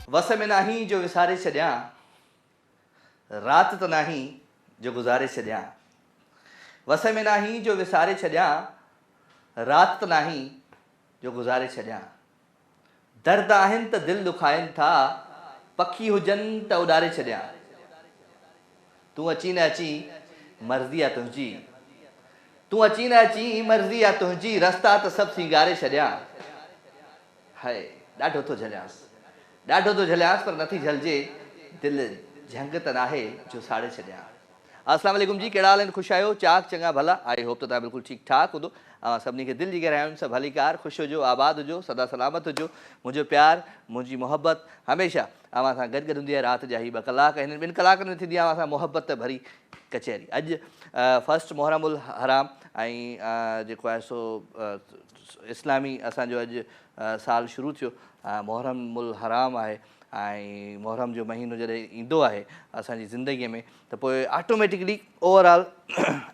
वस में नाही जो विसारे छॾियां, रात त नाही जो गुज़ारे छॾियां। वस में नाही जो विसारे छॾियां, रात त नाही जो गुज़ारे छॾियां। दर्द आहिनि त दिलि दुखाइनि था, पखी हुजनि त उॾारे छॾियां। तूं अची न अची मर्ज़ी आहे तुंहिंजी, तूं अची न अची मर्ज़ी आहे तुंहिंजी, रस्ता त सभु सींगारे छॾियां। हाय ॾाढो थो झलियांसि, ॾाढो थो झलियांसि, पर नथी झलिजे, दिलि झंग त नाहे जो साड़े छॾियां। अस्सलाम वालेकुम जी, कहिड़ा हाल आहिनि? ख़ुशि आहियो? चाक चङा भला? आई होप त तव्हां बिल्कुलु ठीकु ठाक हूंदो। सभिनी खे दिलि जी गहराइयुनि सां भलीकार, ख़ुशि हुजो, आबाद हुजो, सदा सलामत हुजो। मुंहिंजो प्यार, मुंहिंजी मोहबत हमेशह अव्हां सां गॾु गॾु हूंदी आहे। राति जा ही 2 कलाक, हिन 2 कलाकनि में थींदी आहे अव्हां सां मोहबत भरी कचहरी। अॼु फस्ट मुहर्रम उल हराम ऐं जेको आहे सो इस्लामी असांजो अॼु साल शुरू थियो। मुहर्रम उल हराम आहे ऐं मुहर्रम जो महीनो जॾहिं ईंदो आहे असांजी ज़िंदगीअ में, त पोइ ऑटोमेटिकली ओवरऑल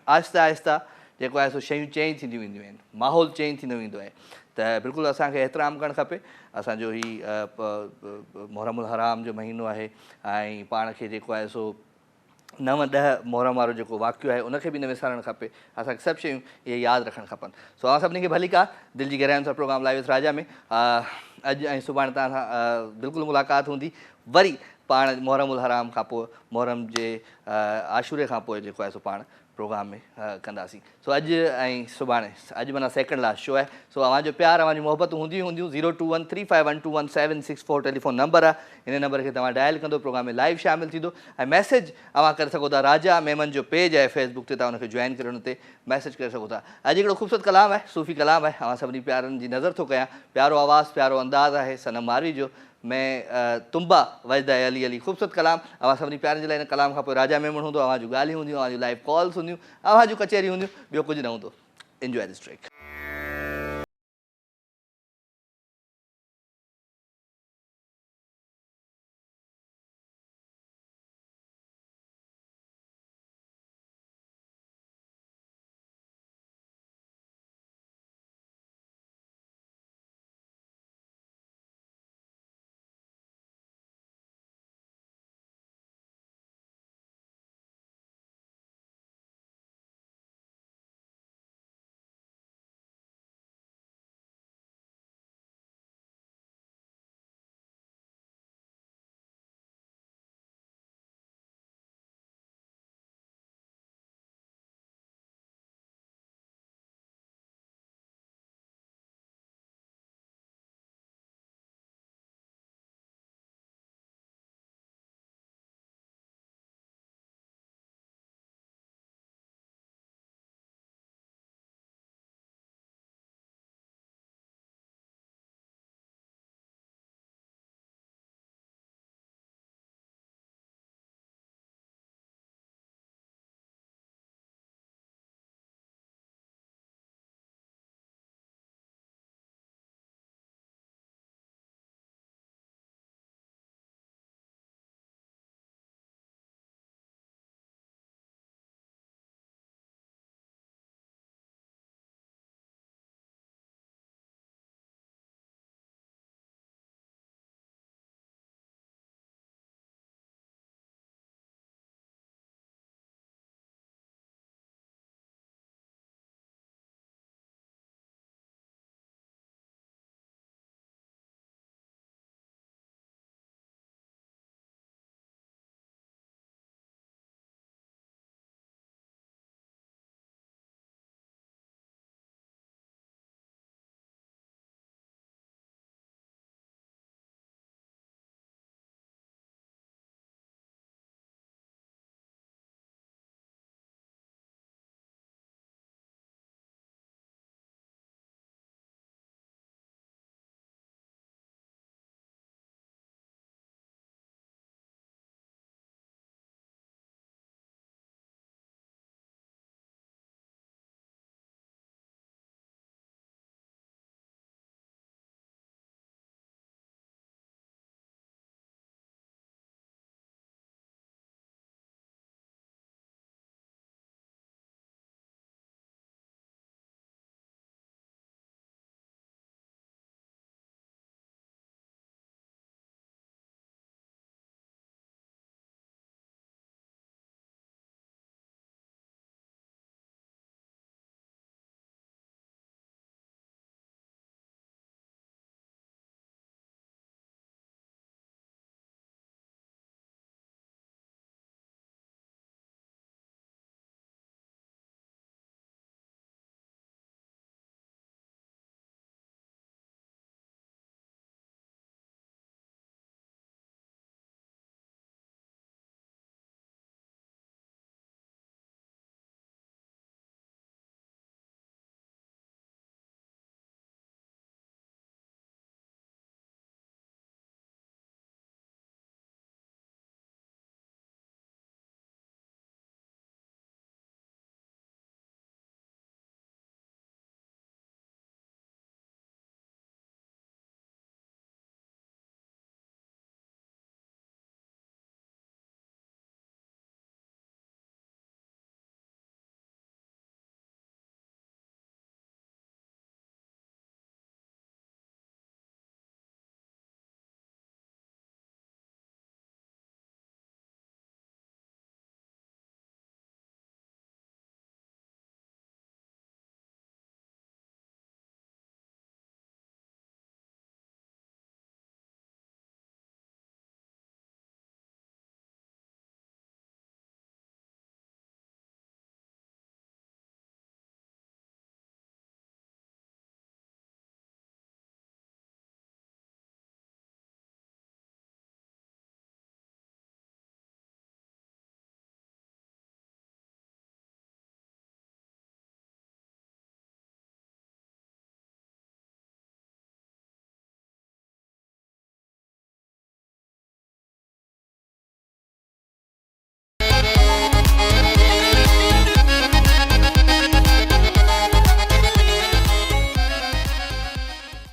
आहिस्ता आहिस्ता जेको आहे सो शयूं चेंज थींदियूं वेंदियूं आहिनि, माहौल चेंज थींदो वेंदो आहे। त बिल्कुलु असांखे एतिराम करणु खपे। असांजो ही मुहर्रम उल हराम जो महीनो आहे ऐं पाण खे जेको आहे सो 9-10 मुहर्रम वारो जेको वाक़ियो आहे उनखे बि न विसारणु खपे। असांखे सभु शयूं इहे यादि रखणु खपनि। सो सभिनी खे भली का दिलि जी गहराइयुनि सां प्रोग्राम लाइव विथ राजा में अॼु ऐं सुभाणे तव्हां सां बिल्कुलु मुलाक़ात हूंदी। वरी पाण मुहर्रम उल हराम खां पोइ, मुहर्रम जे आशूरे खां पोइ जेको आहे सो पाण प्रोग्राम में कंदासीं। सो अॼु ऐं सुभाणे, अॼु माना सेकेंड लास्ट शो आहे। सो अव्हांजो प्यार, अव्हांजी मोहबतूं हूंदियूं हूंदियूं। 02135121764 टेलीफोन नंबर आहे। हिन नंबर खे तव्हां डायल कंदो, प्रोग्राम में लाइव शामिलु थींदो ऐं मैसेज अव्हां करे सघो था। राजा मेमन जो पेज आहे फेसबुक ते, तव्हां हुनखे जॉइन करे हुन ते मैसेज करे सघो था। अॼु हिकिड़ो ख़ूबसूरत कलाम आहे, सूफ़ी कलाम आहे। अव्हां सभिनी प्यारनि जी नज़र थो कयां। प्यारो आवाज़ु, प्यारो अंदाज़ आहे सनम मारवी जो, मैं तुम्बा वजदा अली अली। ख़ूबसूरत कलाम। अव्हां सभिनी प्यारनि जे लाइ हिन कलाम खां पोइ राजा मेमन हूंदो, अव्हां जूं ॻाल्हियूं हूंदियूं, अव्हां जूं लाइव कॉल्स हूंदियूं, अव्हां जूं कचहरियूं हूंदियूं, ॿियो कुझु न हूंदो। Enjoy this track.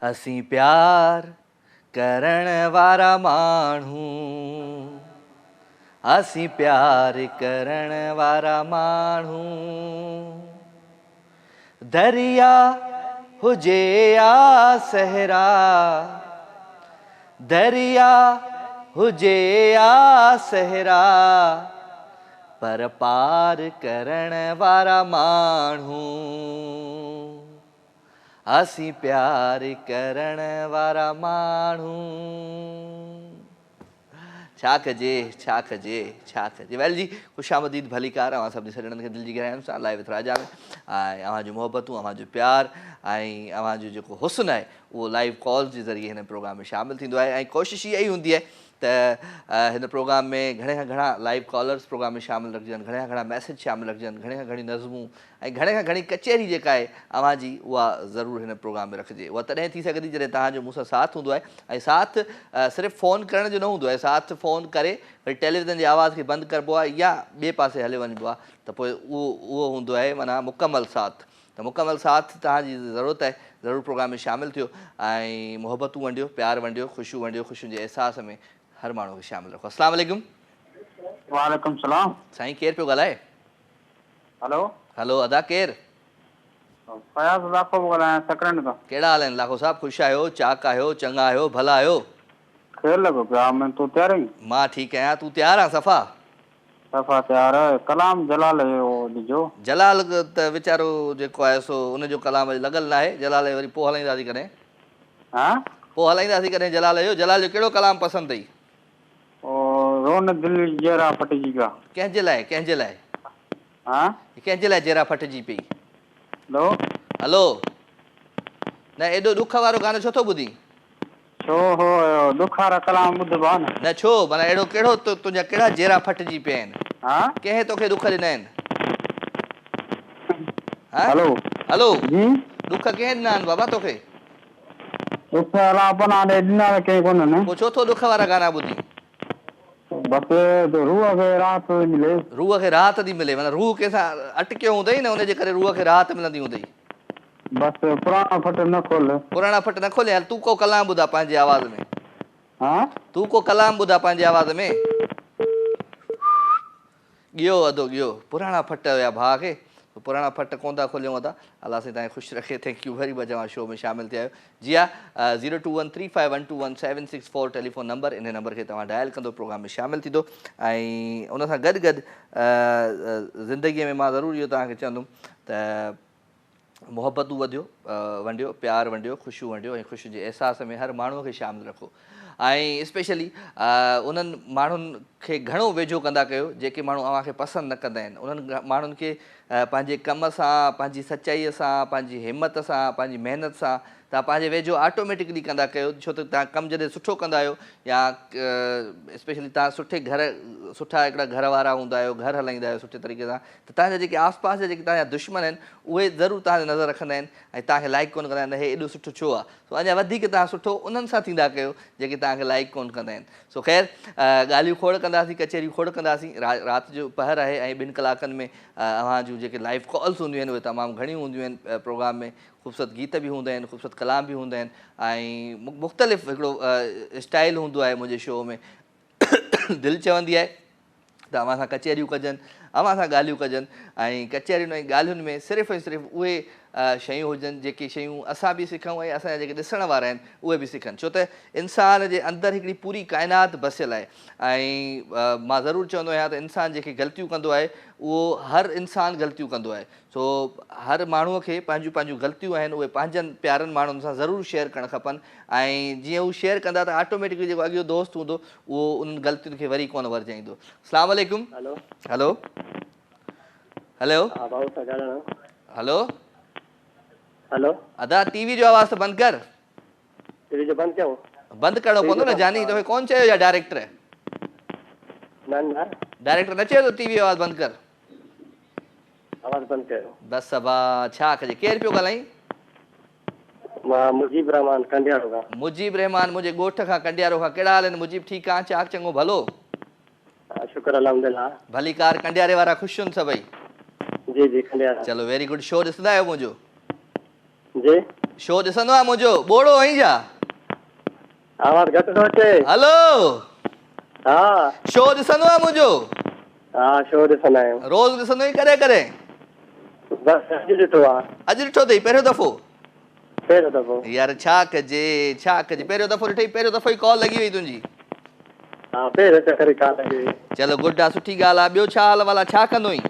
असीं प्यार करण वारा माण्हू, असीं प्यार करण वारा माण्हू, दरिया हुजे या सहरा, दरिया हुजे या सहरा, पर पार करण वारा माण्हू, असीं प्यार करण वारा माण्हू। छा कजे छा कजे छा कजे। वेल जी, ख़ुशामदीद भलीकार अवां सभिनी सॼणनि खे दिलि जी गहराइयुनि सां लाइव विथ राजा में। ऐं अवां जूं मोहबतूं, अवां जो प्यार ऐं अवां जो जेको हुस्न आहे उहो लाइव कॉल्स जे ज़रिए हिन प्रोग्राम में शामिलु थींदो आहे। ऐं कोशिशि इहा ई हूंदी आहे त हिन प्रोग्राम में घणे खां घणा लाइव कॉलर्स प्रोग्राम में शामिलु रखिजनि, घणे खां घणा मैसेज शामिलु रखिजनि, घणे खां घणी नज़मूं ऐं घणे खां घणी कचहरी जेका आहे अवां जी उहा ज़रूरु हिन प्रोग्राम में रखिजे। उहा तॾहिं थी सघंदी जॾहिं तव्हांजो मूंसां साथ हूंदो आहे। ऐं साथ सिर्फ़ु फ़ोन करण जो न हूंदो आहे, साथ फ़ोन करे वरी टेलीविज़न जी आवाज़ खे बंदि करिबो आहे या ॿिए पासे हले वञिबो आहे, त पोइ उहो हूंदो आहे माना मुकमल साथ। त मुकमल साथ तव्हांजी ज़रूरत आहे, ज़रूरु प्रोग्राम में शामिलु थियो ऐं मोहबतूं वंडियो, प्यार वंडियो, ख़ुशियूं वंडियो, ख़ुशियुनि जे अहसास में हर माण्हू खे शामिलु रखो। अस्सलाम वालेकुम। वालेकुम सलाम। साईं केरु पियो ॻाल्हाए? हेलो हलो अदा केरु? फयाज़ लाखो पियो ॻाल्हायां सकरंड खां। कहिड़ा हाल आहिनि लाखो साहब? ख़ुशि आहियो, चाक आहियो, चङा आहियो, भला आहियो? खेल लॻो पिया मैं तूं तयार आहीं? मां ठीकु आहियां, तूं तयारु आहे सफ़ा? सफ़ा तयार आहे। कलाम जलाल जो ॾिजो। जलाल त वीचारो जेको आहे सो उनजो कलाम अॼु लॻल न आहे, जलाल वरी पोइ हलाईंदासीं कॾहिं। हा पोइ हलाईंदासीं कॾहिं जलाल जो। जलाल जो कहिड़ो कलाम पसंदि अथई? रोन दिल जरा फटिजी पिया। कंहिंजे लाइ? कंहिंजे लाइ? हा कंहिंजे लाइ जरा फटिजी पई? हेलो हलो न एॾो ॾुख वारो गानो छो थो ॿुधी? छो हो दुख वारा कलाम ॿुधबा न? न छो माना अहिड़ो कहिड़ो तुंहिंजा कहिड़ा जहिड़ा फटिजी पिया आहिनि? हा कंहिं तोखे दुख ॾिना आहिनि? हा हेलो हलो जी दुख कंहिं ॾिना आहिनि बाबा तोखे? दुख वारा अपना ॾे ॾिना कंहिं कोन न। पोइ छो थो दुख वारा गाना ॿुधी? बसि रूह खे राहत मिले। रूह खे राहत थी मिले, माना रूह कंहिंसां अटकियो हूंदई न, उनजे करे रूह खे राहत मिलंदी हूंदई। बसि पुराणो फट न खोल। पुराणा फट न खोले। हल तूं को कलाम ॿुधा पंहिंजे आवाज़ में। हा तूं को कलाम ॿुधा पंहिंजे आवाज़ में। ॻियो अधो ॻियो पुराणा फट हुया भाउ खे, पुराणा फट कोन था खोलियूं था। अलाह साईं तव्हांखे ख़ुशि रखे। Thank you very much. Show में शामिलु थिया आहियो। जी हा, 0213512174 टेलीफोन नंबर, इन नंबर खे तव्हां डायल कंदो प्रोग्राम में शामिलु थींदो। ऐं उन सां गॾु गॾु ज़िंदगीअ में मां ज़रूरु इहो तव्हांखे चवंदुमि त मोहबतूं वंडियो, प्यार वंडियो, ख़ुशियूं वंडियो ऐं ख़ुशियुनि जे अहसास में हर माण्हूअ खे शामिलु रखो। ऐं स्पेशली उन्हनि माण्हुनि खे घणो वेझो कंदा कयो जेके माण्हू अव्हांखे पसंदि न कंदा आहिनि। उन्हनि माण्हुनि खे पंहिंजे कम सां, पंहिंजी सचाईअ सां, पंहिंजी हिमत सां, पंहिंजी महिनत सां तव्हां पंहिंजे वेझो ऑटोमेटिकली कंदा कयो। छो त तव्हां कमु जॾहिं सुठो कंदा आहियो या स्पेशली तव्हां सुठा हिकिड़ा घर वारा हूंदा आहियो, घर हलाईंदा आहियो सुठे तरीक़े सां, त तव्हांजा जेके आस पास जा जेके तव्हांजा दुश्मन आहिनि उहे ज़रूरु तव्हांखे नज़र रखंदा आहिनि ऐं तव्हांखे लाइक कोन कंदा आहिनि। हे एॾो सुठो छो आहे? सो अञा वधीक तव्हां सुठो उन्हनि सां थींदा कयो जेके तव्हांखे लाइक कोन कंदा आहिनि। सो ख़ैरु ॻाल्हियूं खोड़ कंदासीं, कचहरियूं खोड़ कंदासीं। राति जो पहर आहे ऐं 2 कलाकनि में अव्हां जूं जेके लाइव कॉल्स हूंदियूं आहिनि उहे तमामु घणियूं हूंदियूं आहिनि प्रोग्राम में। ख़ूबसूरत गीत बि हूंदा आहिनि, ख़ूबसूरत कलाम बि हूंदा आहिनि ऐं मुख़्तलिफ़ हिकिड़ो स्टाइल हूंदो आहे मुंहिंजे शो में। दिलि चवंदी आहे त अव्हां सां कचहरियूं कजनि, अव्हां सां ॻाल्हियूं कजनि ऐं कचहरियुनि ऐं ॻाल्हियुनि में सिर्फ़ु ऐं सिर्फ़ु उहे शयूं हुजनि जेके शयूं असां बि सिखूं ऐं असांजा जेके ॾिसण वारा आहिनि उहे बि सिखनि। छो त इंसान जे अंदरि हिकिड़ी पूरी काइनात बसियलु आहे ऐं मां ज़रूरु चवंदो आहियां त इंसानु जेके ग़लतियूं कंदो आहे उहो हर इंसानु ग़लतियूं कंदो आहे। सो हर माण्हूअ खे पंहिंजूं पंहिंजूं ग़लतियूं आहिनि उहे पंहिंजनि प्यारनि माण्हुनि सां ज़रूरु शेयर करणु खपनि ऐं जीअं हू शेयर कंदा त ऑटोमेटिकली जेको अॻियो दोस्त हूंदो उहो उन्हनि ग़लतियुनि खे वरी कोन वरजाईंदो। अस्सलाम वालेकुम। हेलो हेलो हेलो हा भाऊ था ॻाल्हायो। हेलो हेलो अदा टीवी जो आवाज़ु त बंदि कर। टीवी जो बंदि कयूं? बंदि करिणो पवंदो न जानी, तोखे कोन चयो या डायरेक्टर? न न डायरेक्टर न चयो तो टीवी आवाज़ु बंदि कर? आवाज़ बंदि कयो। बसि अबा छा कजे। केरु पियो ॻाल्हाई? मां मुजीब रहमान कंडियारो खां। मुजीब रहमान मुंहिंजे ॻोठ खां, कंडियारो खां। कहिड़ा हाल आहिनि मुजीब? ठीकु आहे, चाक चङो भलो? हा शुक्र अल्हम्दुलिल्लाह। भली कार, कंडियारे वारा ख़ुशि आहिनि सभई? जी जी कंडियारा। चलो वेरी गुड। शो ॾिसंदा आहियो मुंहिंजो? जी शो ॾिसंदो आहे मुंहिंजो ॿोड़ो आहीं छा? आवाज़ घटि थो अचे। हलो हाँ शो ॾिसंदो आहे मुंहिंजो? हाँ शो ॾिसंदा आहियूं। रोज़ ॾिसंदो आहीं कॾहिं कॾहिं? बसि अॼु ॾिठो आहे। अॼु ॾिठो अथई पहिरियों दफ़ो? पहिरियों दफ़ो। यार छा कजे छा कजे, पहिरियों दफ़ो ॾिठई, पहिरियों दफ़ो ई कॉल लॻी वई तुंहिंजी। हाँ पहिरियों चक्कर ई कान लॻी हुई। चलो गुड आहे, सुठी ॻाल्हि आहे। ॿियो छा हाल वाल आहे, छा कंदो आहीं?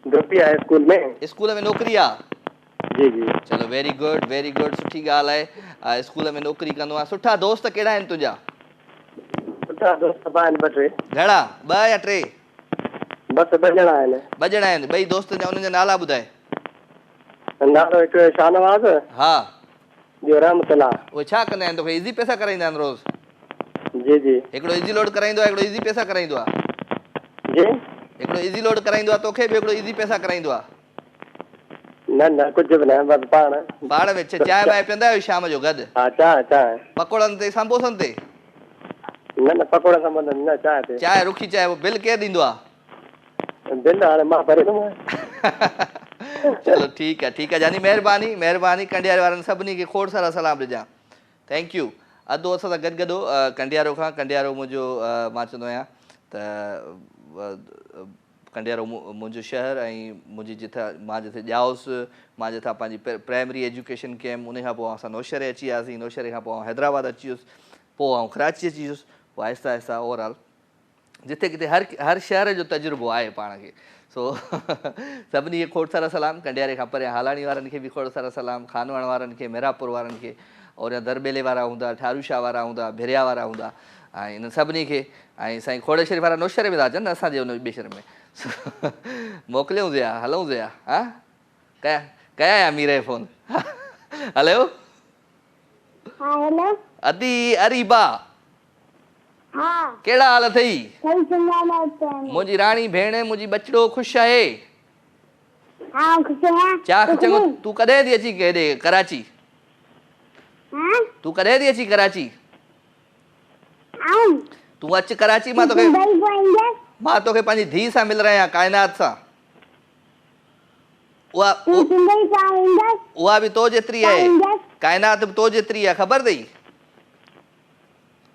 ग्रुपी आहे स्कूल में। स्कूल में नौकिरी आहे? जी जी। चलो वेरी गुड, सुठी ॻाल्हि आहे। स्कूल में नौकिरी कंदो आहे। सुठा दोस्त कहिड़ा आहिनि तुंहिंजा? सुठा दोस्त आहिनि ॿ टे। घणा, ॿ या टे? बसि ॿ ॼणा आहिनि। ॿ ॼणा आहिनि। ॿई दोस्तनि जा उन्हनि जा नाला ॿुधाए। नालो हिकु शाहनवाज़, हा। ॿियो रहमतुल्ला। उहे छा कंदा आहिनि? तोखे इज़ी पैसा कराईंदा आहिनि रोज़? जी जी। हिकिड़ो इज़ी लोड कराईंदो आहे, हिकिड़ो इज़ी पैसा कराईंदो आहे। जी हिकिड़ो इज़ी लोड कराईंदो आहे तोखे, ॿियो हिकिड़ो इज़ी पैसा कराईंदो आहे। न कुझु बि न, बसि पाण में चांहि वांहि पीअंदा आहियो शाम जो गॾु? हाँ चांहि। पकोड़नि ते संबोसनि ते? न पकोड़ा संबंध न, चांहि ते। चांहि रुखी चांहि, बिल केरु ॾींदो आहे? बिल हाणे मां भरींदुमि। चलो ठीकु आहे जानी, महिरबानी। कंडियारे वारनि सभिनी खे खोड़ सारा सलाम ॾिजां। Thank U. अधु असां सां गॾु कंडियारो खां। कंडियारो मुंहिंजो मां चवंदो आहियां त कंडियारो मुंहिंजो शहर ऐं मुंहिंजी जिथे ॼाओसि, मां जिथां पंहिंजी प्राइमरी एजुकेशन कयमि, उन खां पोइ असां नौशहरे अची वियासीं। नौशहरे खां पोइ हैदराबाद अची वियुसि, पोइ कराची अची वियुसि, पोइ आहिस्ता आहिस्ता ओवरऑल जिथे किथे हर शहर जो तजुर्बो आहे पाण खे। सो सभिनी खे खोड़ सारा सलाम। कंडियारे खां परियां हालाणी वारनि खे बि खोड़ सारा सलाम, खानवण वारनि खे, मिरापुर वारनि खे, और दरबेले वारा हूंदा, ठारूशाह वारा हूंदा, भिरिया वारा हूंदा, ऐं इन्हनि सभिनी खे। ऐं साईं खोड़े शरीफ़ वारा नौशहरे में था अचनि असांजे हुन ॿिए शहर में। मोकिलियूं ज़िया, हलूं ज़िया, हा कया या मीर फ़ोन? हलो अदी अरीबा, कहिड़ा हाल अथई? मुंहिंजी राणी भेण, मुंहिंजी बचड़ो ख़ुशि आहे? चङो। तूं कॾहिं थी अची केॾे कराची? तूं कॾहिं थी अची कराची? तूं अच कराची, मां तोखे पंहिंजी धीउ सां मिल रहिया, काइनात सां। उहा बि तो जेतिरी आहे, काइनात बि तो जेतिरी आहे, ख़बर अथई?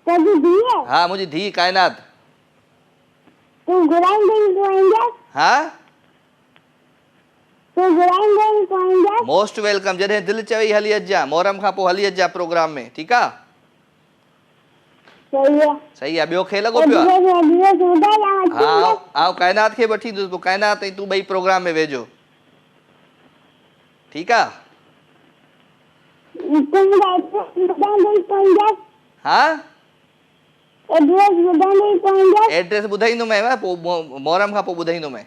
हा मुंहिंजी धीउ काइनात। हा मोस्ट वेलकम। जॾहिं दिलि चवई हली अचिजांइ, मोहरम खां पोइ हली अचिजांइ प्रोग्राम में, ठीकु आहे? सही आहे। ॿियो खे लॻो पियो आहे? हा आउं काइनात खे वठी ईंदुसि, पोइ काइनात ऐं तूं ॿई प्रोग्राम में वेझो, ठीकु आहे? हा एड्रेस ॿुधाईंदोमांइ, पोइ मोहरम खां पोइ ॿुधाईंदोमांइ,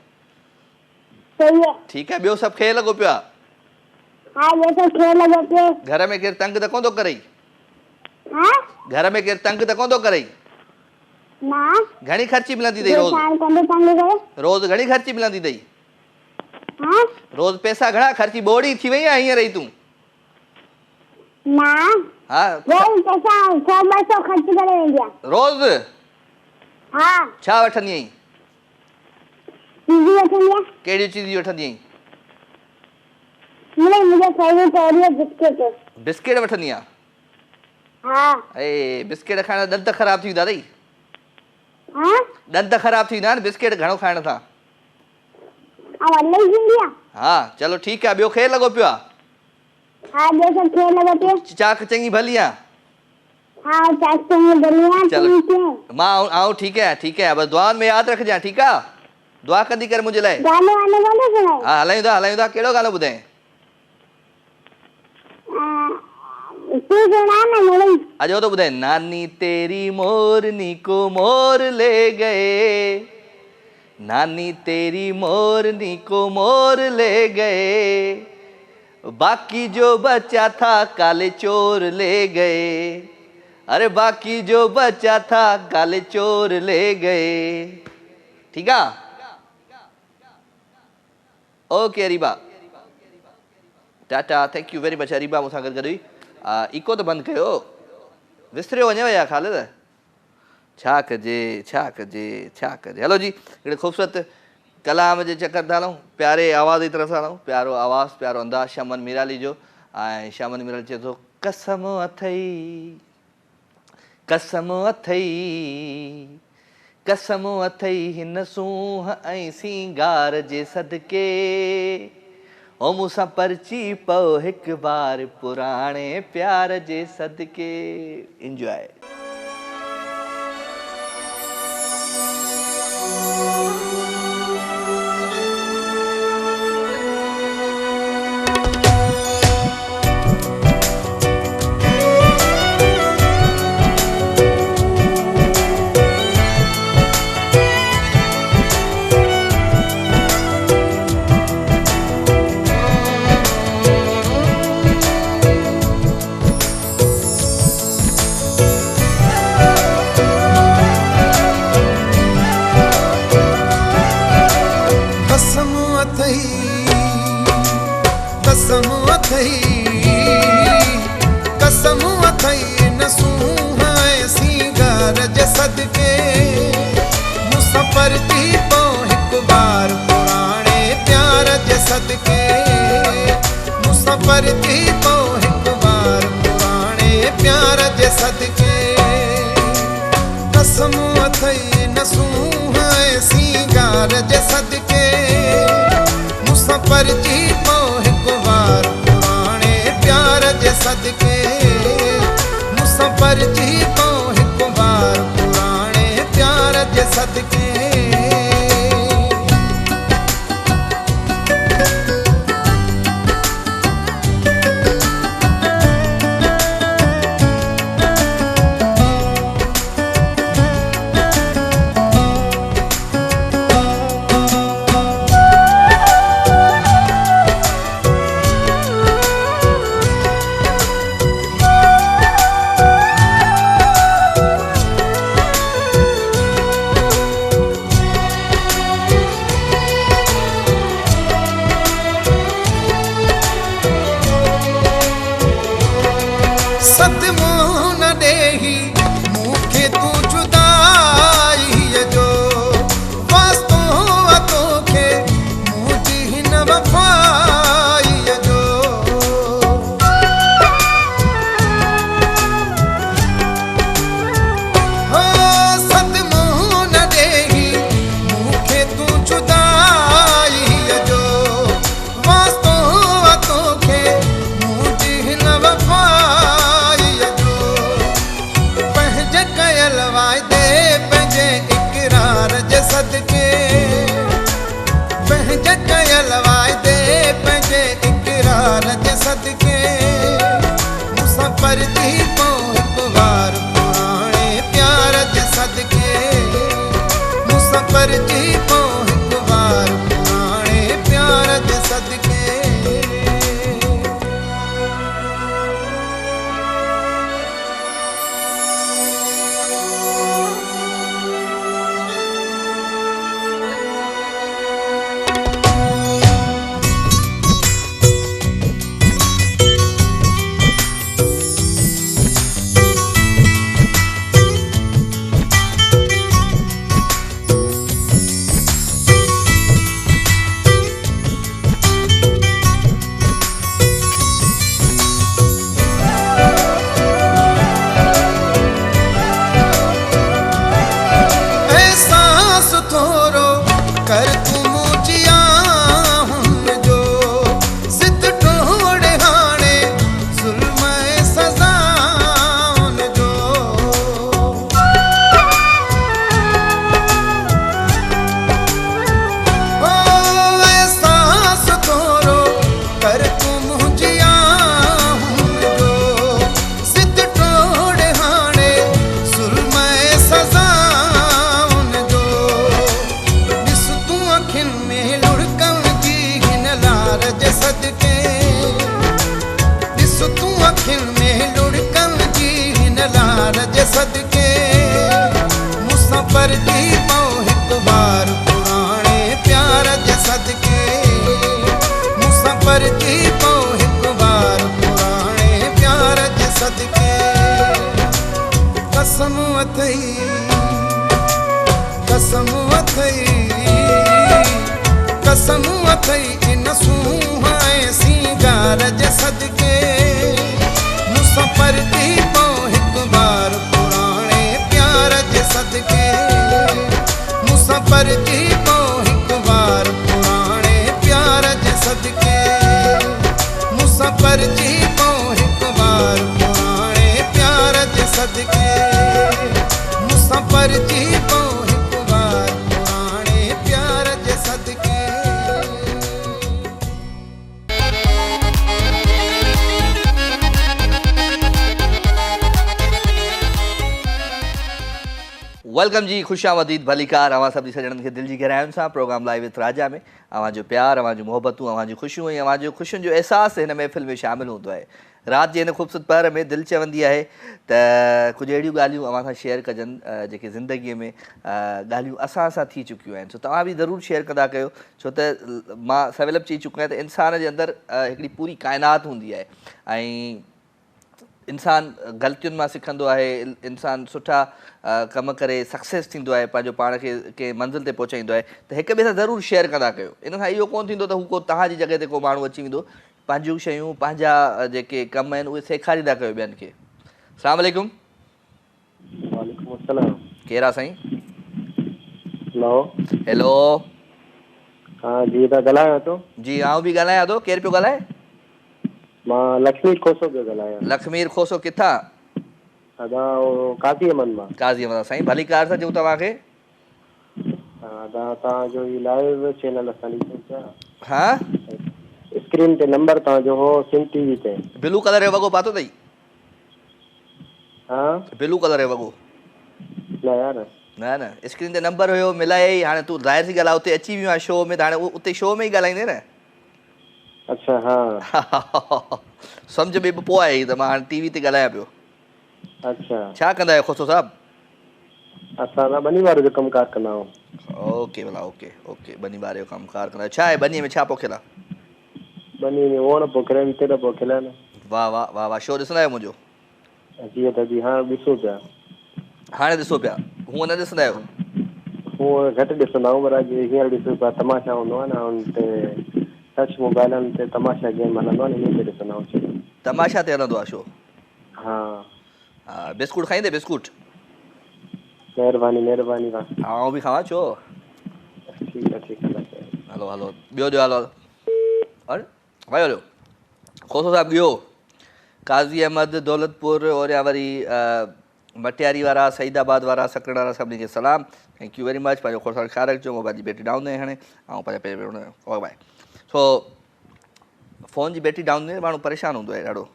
ठीकु आहे? ॿियो सभु खे लॻो पियो आहे? घर में केरु तंग त कोन थो करई? घर में केरु तंग त कोन थो करई? घणी ख़र्ची मिलंदी अथई रोज़? घणी ख़र्ची मिलंदी अथई रोज़? पैसा घणा ख़र्ची, बोड़ी थी वई आहे हींअर ई तूं? हा रोज़? छा वठंदी आहीं? कहिड़ियूं चीज़ूं वठंदी आहीं? बिस्किट वठंदी आहीं? बिस्किट खाइण ॾंद ख़राब थी वेंदा अथई, ॾंद ख़राब थी वेंदा आहिनि बिस्किट घणो खाइण सां। हा चलो ठीकु आहे। ॿियो ख़ैरु लॻो पियो आहे? चाक चङी भली आहे? मां आऊं ठीकु आहियां, बसि दुआनि में यादि रखजांइ, ठीकु आहे? दुआ कंदी कर मुंहिंजे लाइ। हा हलायूं था। कहिड़ो गानो ॿुधाएं? अॼो तो ॿुधाए। नानी तेरी मोरनी को मोर ले गए, नानी तेरी मोरनी को मोर ले गए, बाकी जो बचा था काले चोर ले गए, अरे बाकी जो बचा था काले चोर ले गए, ठीक है? Okay Ariba, tata, thank you very much. Ariba मूंसां गॾु हुई। इको तो बंदि कयो, विसरियो वञेव या ख़ालिद? छा कजे। हलो जी, हिकिड़े ख़ूबसूरत कलाम जे चकर था हलूं, प्यारे आवाज़ जी तरफ़ सां हलूं। प्यारो आवाज़, प्यारो अंदाज़ शमन मीराली जो। ऐं श्यामन मिरल चए थो कसम अथई कसम अथई कसम अथई हिन सूंह ऐं सिंगार जे सदके ओ मूंसां परची पओ हिकु बार पुराणे प्यार जे सदके। इंजॉय। कसम अथई कसम अथई न सूंह ऐं सिंगार जे सदके मूंसां परती पओ हिकु बार पुराणे प्यार जे सदके मूंसां परती पओ हिकु बार पुराणे प्यार जे सदके कसम अथई न सूंह ऐं सिंगार जे सदके मूंसां परती पओ हिकु बार पुराणे प्यार जे सदके मूंसां परती पओ हिकु बार पुराणे प्यार जे सदके। सदमो न ॾेही मूंखे तूं जुदाईअ जो वास्तो तोखे मुंहिंजी हिन वफ़ाईअ जो हो सदमो न ॾेही मूंखे तूं जुदाईअ जो वास्तो तोखे मुंहिंजी हिन वफ़ाईअ वायदे पंहिंजे इक़रार जे सदके पंहिंजे कयल वायदे पंहिंजे इक़रार जे सदके मूंसां परती पओ हिकु बार पुराणे प्यार जे सदके मूंसां परती पओ हिकु बार पुराणे प्यार जे सदके। थोरो कर तूं मुंहिंजिया हुन जो ज़िद टोड़े हाणे ज़ुल्म ऐं सज़ा हुन जो ओ एहसास थोरो कर तूं मुंहिंजिया हुन जो ज़िद टोड़े हाणे ज़ुल्म ऐं सज़ा सदके ॾिस तूं अखियुनि में लुड़कन जी हिन लार जे सदके मूंसां परती पओ हिकु बार पुराणे प्यार जे सदके मूंसां परती पओ हिकु बार पुराणे प्यार जे सदके। कसम अथई कसम अथई कसम अथई इन सूंह ऐं सिंगार जे सदके परची पाऊं हिकु बार पुराणे प्यार जे सदके मूंसां परची पाऊं हिकु बार पुराणे प्यार जे सदके वेलकम जी, खुश आमदीद भलीकार। अवां सभी सजणनि खे दिलि जी गहराइयुनि सां प्रोग्राम लाइव विथ राजा में अवां जो प्यार, अवां जूं मोहबतूं, अवां जूं ख़ुशियूं ऐं अवां जो ख़ुशियुनि जो अहसासु हिन महफ़िल में शामिलु हूंदो आहे। राति जे हिन ख़ूबसूरत पहर में दिलि चवंदी आहे त कुझु अहिड़ियूं ॻाल्हियूं अवां सां शेयर कजनि जेके ज़िंदगीअ में ॻाल्हियूं असां सां थी चुकियूं आहिनि। सो तव्हां बि ज़रूरु शेयर कंदा कयो, छो त मां सवेल बि चई चुको आहियां त इंसान जे अंदरि हिकिड़ी पूरी काइनात हूंदी आहे ऐं इंसान ग़लतियुनि मां सिखंदो आहे, इंसान सुठा कम करे सक्सेस थींदो आहे, पंहिंजो पाण खे कंहिं मंज़िल ते पहुचाईंदो आहे। त हिक ॿिए सां ज़रूरु शेयर कंदा कयो। इन सां इहो कोन्ह थींदो त हू को तव्हांजी जॻह ते को माण्हू अची वेंदो, पंहिंजूं शयूं, पंहिंजा जेके कम आहिनि उहे सेखारींदा कयो ॿियनि खे। अस्सलाम वालेकुम। वालेकुम अस्सलाम। केरु आहे साईं? हेलो। हेलो। हाँ जी, था ॻाल्हायां थो। जी आऊं बि ॻाल्हायां थो। केरु पियो ॻाल्हाए? मां लक्ष्मी खोसो पियो ॻाल्हायां। लखमीर खोसो किथां? दादा काज़ी अहमद मां। काज़ी अहमद साईं, भली कार सां चऊं तव्हांखे। हाँ दादा, तव्हांजो ही लाइव चैनल असां ॾिसूं पिया। हाँ, स्क्रीन ते नंबर तव्हांजो हो सिम टीवी ते। ब्लू कलर जो वॻो पातो अथई? हाँ ब्लू कलर जो वॻो? न यार, न न, स्क्रीन ते नंबर हुयो, मिलाए ई। हाणे तूं ज़ाहिर सी ॻाल्हि आहे उते अची वियो आहे शो में, त हाणे उते शो में ई ॻाल्हाईंदे न। अच्छा हाँ। सम्झ में बि पोइ आहे त मां हाणे टीवी ते ॻाल्हायां पियो। अच्छा, छा कंदा आहियो खोसो साहिबु? असां त बनी वारे जो कमकार कंदा आहियूं। ओके भला, ओके ओके, बनी वारे जो कमकार कंदा आहियो। छा आहे बनीअ में, छा पोखियल आहे? बनी में वण पोखियल, तिर पोखियल आहिनि। वाह वाह वाह वाह। शो ॾिसंदा आहियो मुंहिंजो? जीअं त जी हाणे ॾिसूं पिया। हाणे ॾिसो पिया, हूअं न ॾिसंदा आहियो? हूअं घटि ॾिसंदा आहियूं, पर अॼु हींअर ॾिसूं पिया। तमाशा हूंदो आहे न हुन ते, टच मोबाइलनि ते तमाशा गेम हलंदो आहे न, इन ते ॾिसंदा आहियूं। तमाशा ते हलंदो आहे शो? हाँ। हा, बिस्कुट खाईंदे बिस्कुट? महिरबानी महिरबानी भाउ। आउं बि खावां छो? ठीकु आहे ठीकु आहे। हलो हलो, ॿियो ॾियो हलो। अरे वियो हलो खोसो साहिबु ॿियो? काज़ी अहमद, दौलतपुर, और या वरी मटियारी वारा, सईदाबाद वारा, सकड़ वारा, सभिनी खे सलाम। Thank you very much. पंहिंजो खोसो ख़्यालु रखिजो। मोबाइल जी बैटरी डाउन आहे हाणे, ऐं पंहिंजा पंहिंजे बाए। सो फ़ोन जी बैटरी डाउन में माण्हू परेशान हूंदो आहे ॾाढो।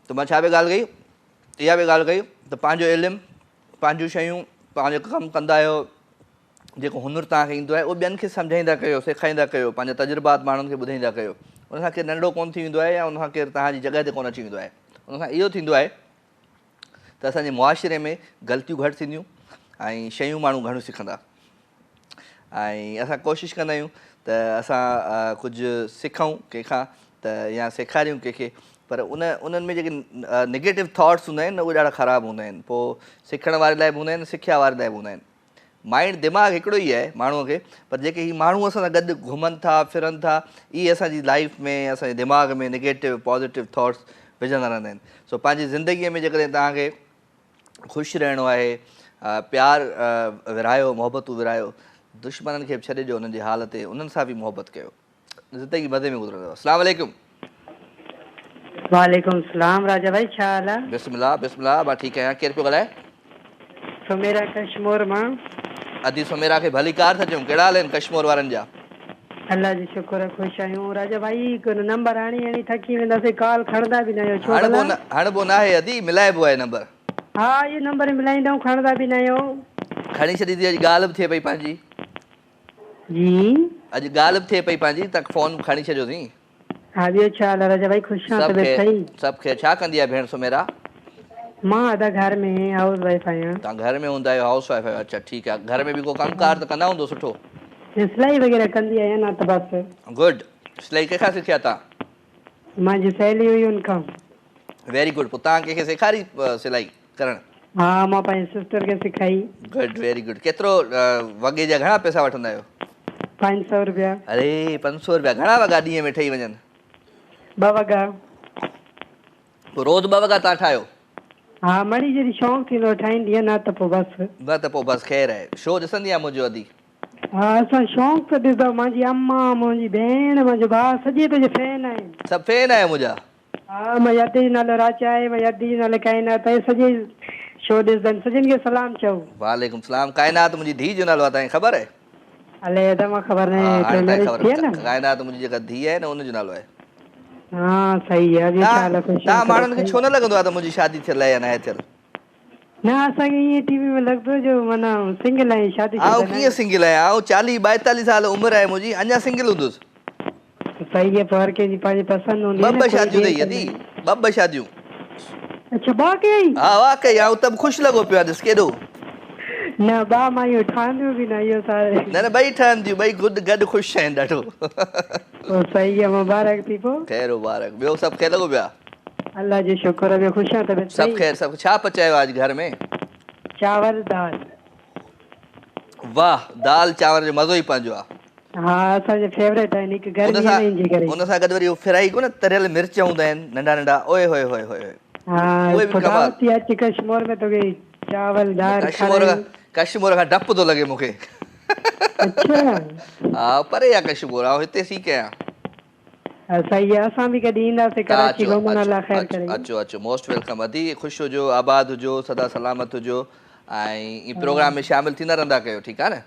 त मां छा पई ॻाल्हि कई, इहा बि ॻाल्हि कई त पंहिंजो इल्मु, पंहिंजूं शयूं, पंहिंजो कमु कंदा आहियो, जेको हुनुरु तव्हांखे ईंदो आहे उहो ॿियनि खे सम्झाईंदा कयो, सेखारींदा कयो, पंहिंजा तजुर्बात माण्हुनि खे ॿुधाईंदा कयो। उन सां केरु नंढो कोन्ह थी वेंदो आहे, या उन सां केरु तव्हांजी जॻह ते कोन्ह अची वेंदो आहे। उन सां इहो थींदो आहे त असांजे मुआशिरे में ग़लतियूं घटि थींदियूं ऐं शयूं माण्हू घणियूं सिखंदा। ऐं असां कोशिशि कंदा आहियूं त असां कुझु सिखूं कंहिंखां, त या सेखारियूं कंहिंखे, पर उन्हनि में जेके नेगेटिव थॉट्स हूंदा आहिनि न, उहे ॾाढा ख़राबु हूंदा आहिनि। पोइ सिखण वारे लाइ बि हूंदा आहिनि, सिखिया वारे लाइ बि हूंदा आहिनि। माइंड, दिमाग़ु हिकिड़ो ई आहे माण्हूअ खे, पर जेके ही माण्हू असां सां गॾु घुमनि था, फिरनि था, इहे असांजी लाइफ में, असांजे दिमाग़ में नेगेटिव पॉज़िटिव थॉट्स विझंदा रहंदा आहिनि। सो पंहिंजी ज़िंदगीअ में जेकॾहिं तव्हांखे ख़ुशि रहणो आहे, प्यारु विरायो, मोहबतूं विरायो, दुश्मननि खे बि छॾे ॾियो, उन्हनि जे हाल ते, उन्हनि सां बि मोहबत कयो, ज़िंदगी मज़े में गुज़रंदव। अस्सलाम वालेकुम। वालेकुम सलाम राजा भाई, छा हाल आहे? बिस्मिल्लाह बिस्मिल्लाह, मां ठीकु आहियां। केरु पियो ॻाल्हाए? सुमेरा कश्मीर मां। अदी सुमेरा खे भली कार था चऊं। कहिड़ा हाल आहिनि कश्मीर वारनि जा? अल्लाह जी शुक्र, ख़ुशि आहियूं। राजा भाई नंबर हणी थकी वेंदासीं, कॉल खणंदा बि न आहियो, छो भला? हाणे न आहे अदी, मिलाइबो आहे नंबर। हा, इहो नंबर मिलाईंदा, खणंदा बि न आहियो। खणी छॾी थी, अॼु ॻाल्हि बि थिए पई पंहिंजी। जी, अॼु ॻाल्हि बि थिए पई पंहिंजी, त फ़ोन खणी छॾियोसीं। हा, ॿियो छा हाल आहे राजा भाई? ख़ुशि आहियां, तबियत सही? सभु खे। छा कंदी आहे भेण सुमेरा? मां अदा घर में हाउस वाइफ आहियां। तव्हां घर में हूंदा आहियो, हाउस वाइफ आहियो? अच्छा ठीकु आहे। घर में बि को कमकार त कंदा हूंदो सुठो? सिलाई वग़ैरह कंदी आहियां न, त बसि। गुड। सिलाई कंहिंखां सिखिया तव्हां? मुंहिंजी सहेली हुई उनखां। Very good. पोइ तव्हां कंहिंखे सेखारी सिलाई करणु? हा, मां पंहिंजी सिस्टर खे सेखारी। Good, very good. केतिरो वॻे जा घणा पैसा वठंदा आहियो? 500 रुपया। अरे 500 रुपया, घणा वॻा ॾींहं में ठही वञनि? 2 वॻा। पोइ रोज़ु 2 वॻा तव्हां ठाहियो? हा, मड़ी जॾहिं शौक़ु थींदो ठाहींदी आहे, न त पोइ बसि। न त पोइ बसि ख़ैरु आहे। शो ॾिसंदी आहे मुंहिंजो अदी? हा असां शौक़ सां ॾिसंदा मुंहिंजी अम्मा मुंहिंजी भेण मुंहिंजो भाउ सॼे तुंहिंजे फैन आहिनि सब फैन है मुझा। हा मुंहिंजी अधे जो नालो राजा आहे मुंहिंजी अधे जो नालो काइनात आहे सॼे शो ॾिसंदा आहिनि सभिनि खे सलाम चओ वालेकुम सलाम। कायनात मुंहिंजी धी जो नालो आहे, तव्हांखे ख़बर आहे? अले तमामु ख़बर न हा आहे हाणे तो तव्हांखे मैरिज थी ख़बर, आहे न कायनात मुंहिंजी जेका धी आहे न उनजो नालो आहे। हा सही आहे ॿियो छा हाल आहे तव्हां माण्हुनि खे छो न लॻंदो आहे त मुंहिंजी शादी थियल आहे या न आहे थियल? न असांखे ईअं टीवी में लॻंदो जो माना सिंगल आहे शादी आउं शुदा न कीअं सिंगल आहियां? आउं 40-42 साल उमिरि आहे मुंहिंजी, अञा सिंगल हूंदुसि। सही आहे पर हर कंहिंजी पंहिंजी पसंदि हूंदी आहे न ॿ कोई शादियूं देरि अथई कंदा यदि, आहिनि। ॿ शादियूं। अच्छा ॿ कयई हा वाकई, आउं त बि ख़ुशि लॻो पियो आहे, ॾिस केॾो। न ॿ मायूं ठहंदियूं बि न इहो सारे न न ॿई ठहंदियूं, ॿई गॾु ख़ुशि आहिनि ॾाढो। पोइ सही आहे मुबारक थी पोइ ख़ैर मुबारक। ॿियो सभु ख़ैर लॻो पिया? अल्लाह जो शुक्र आहे ॿियो ख़ुशि आहे तबियत सभु सही ख़ैर सभु। छा पचायो आहे अॼु घर में? चावल दाल वाह, दाल चांवर जो मज़ो ई पंहिंजो आहे। हा असांजो फेवरेट आहिनि हिकु उन गर्मी सां आहे न इनजे करे उन सां गॾु वरी फ्राई कोन तरियल मिर्च हूंदा आहिनि नंढा नंढा, ओए होए होए होए, हा उहे बि कमाल। फुटावत थी अची कश्मीर में तोखे चावल दाल कश्मीर खां डपु थो लॻे मूंखे। अच्छा हा परे आहे कश्मीर, आउं हिते सी कयां। सही आहे असां बि कॾहिं ईंदासीं तव्हां कराची अचो घुमण अचो लाइ ख़ैर अचो करे अचो अचो मोस्ट वेलकम। अदी ख़ुशि हुजो, आबाद हुजो, सदा सलामत हुजो ऐं ई प्रोग्राम में शामिलु थींदा रहंदा कयो, ठीकु आहे न?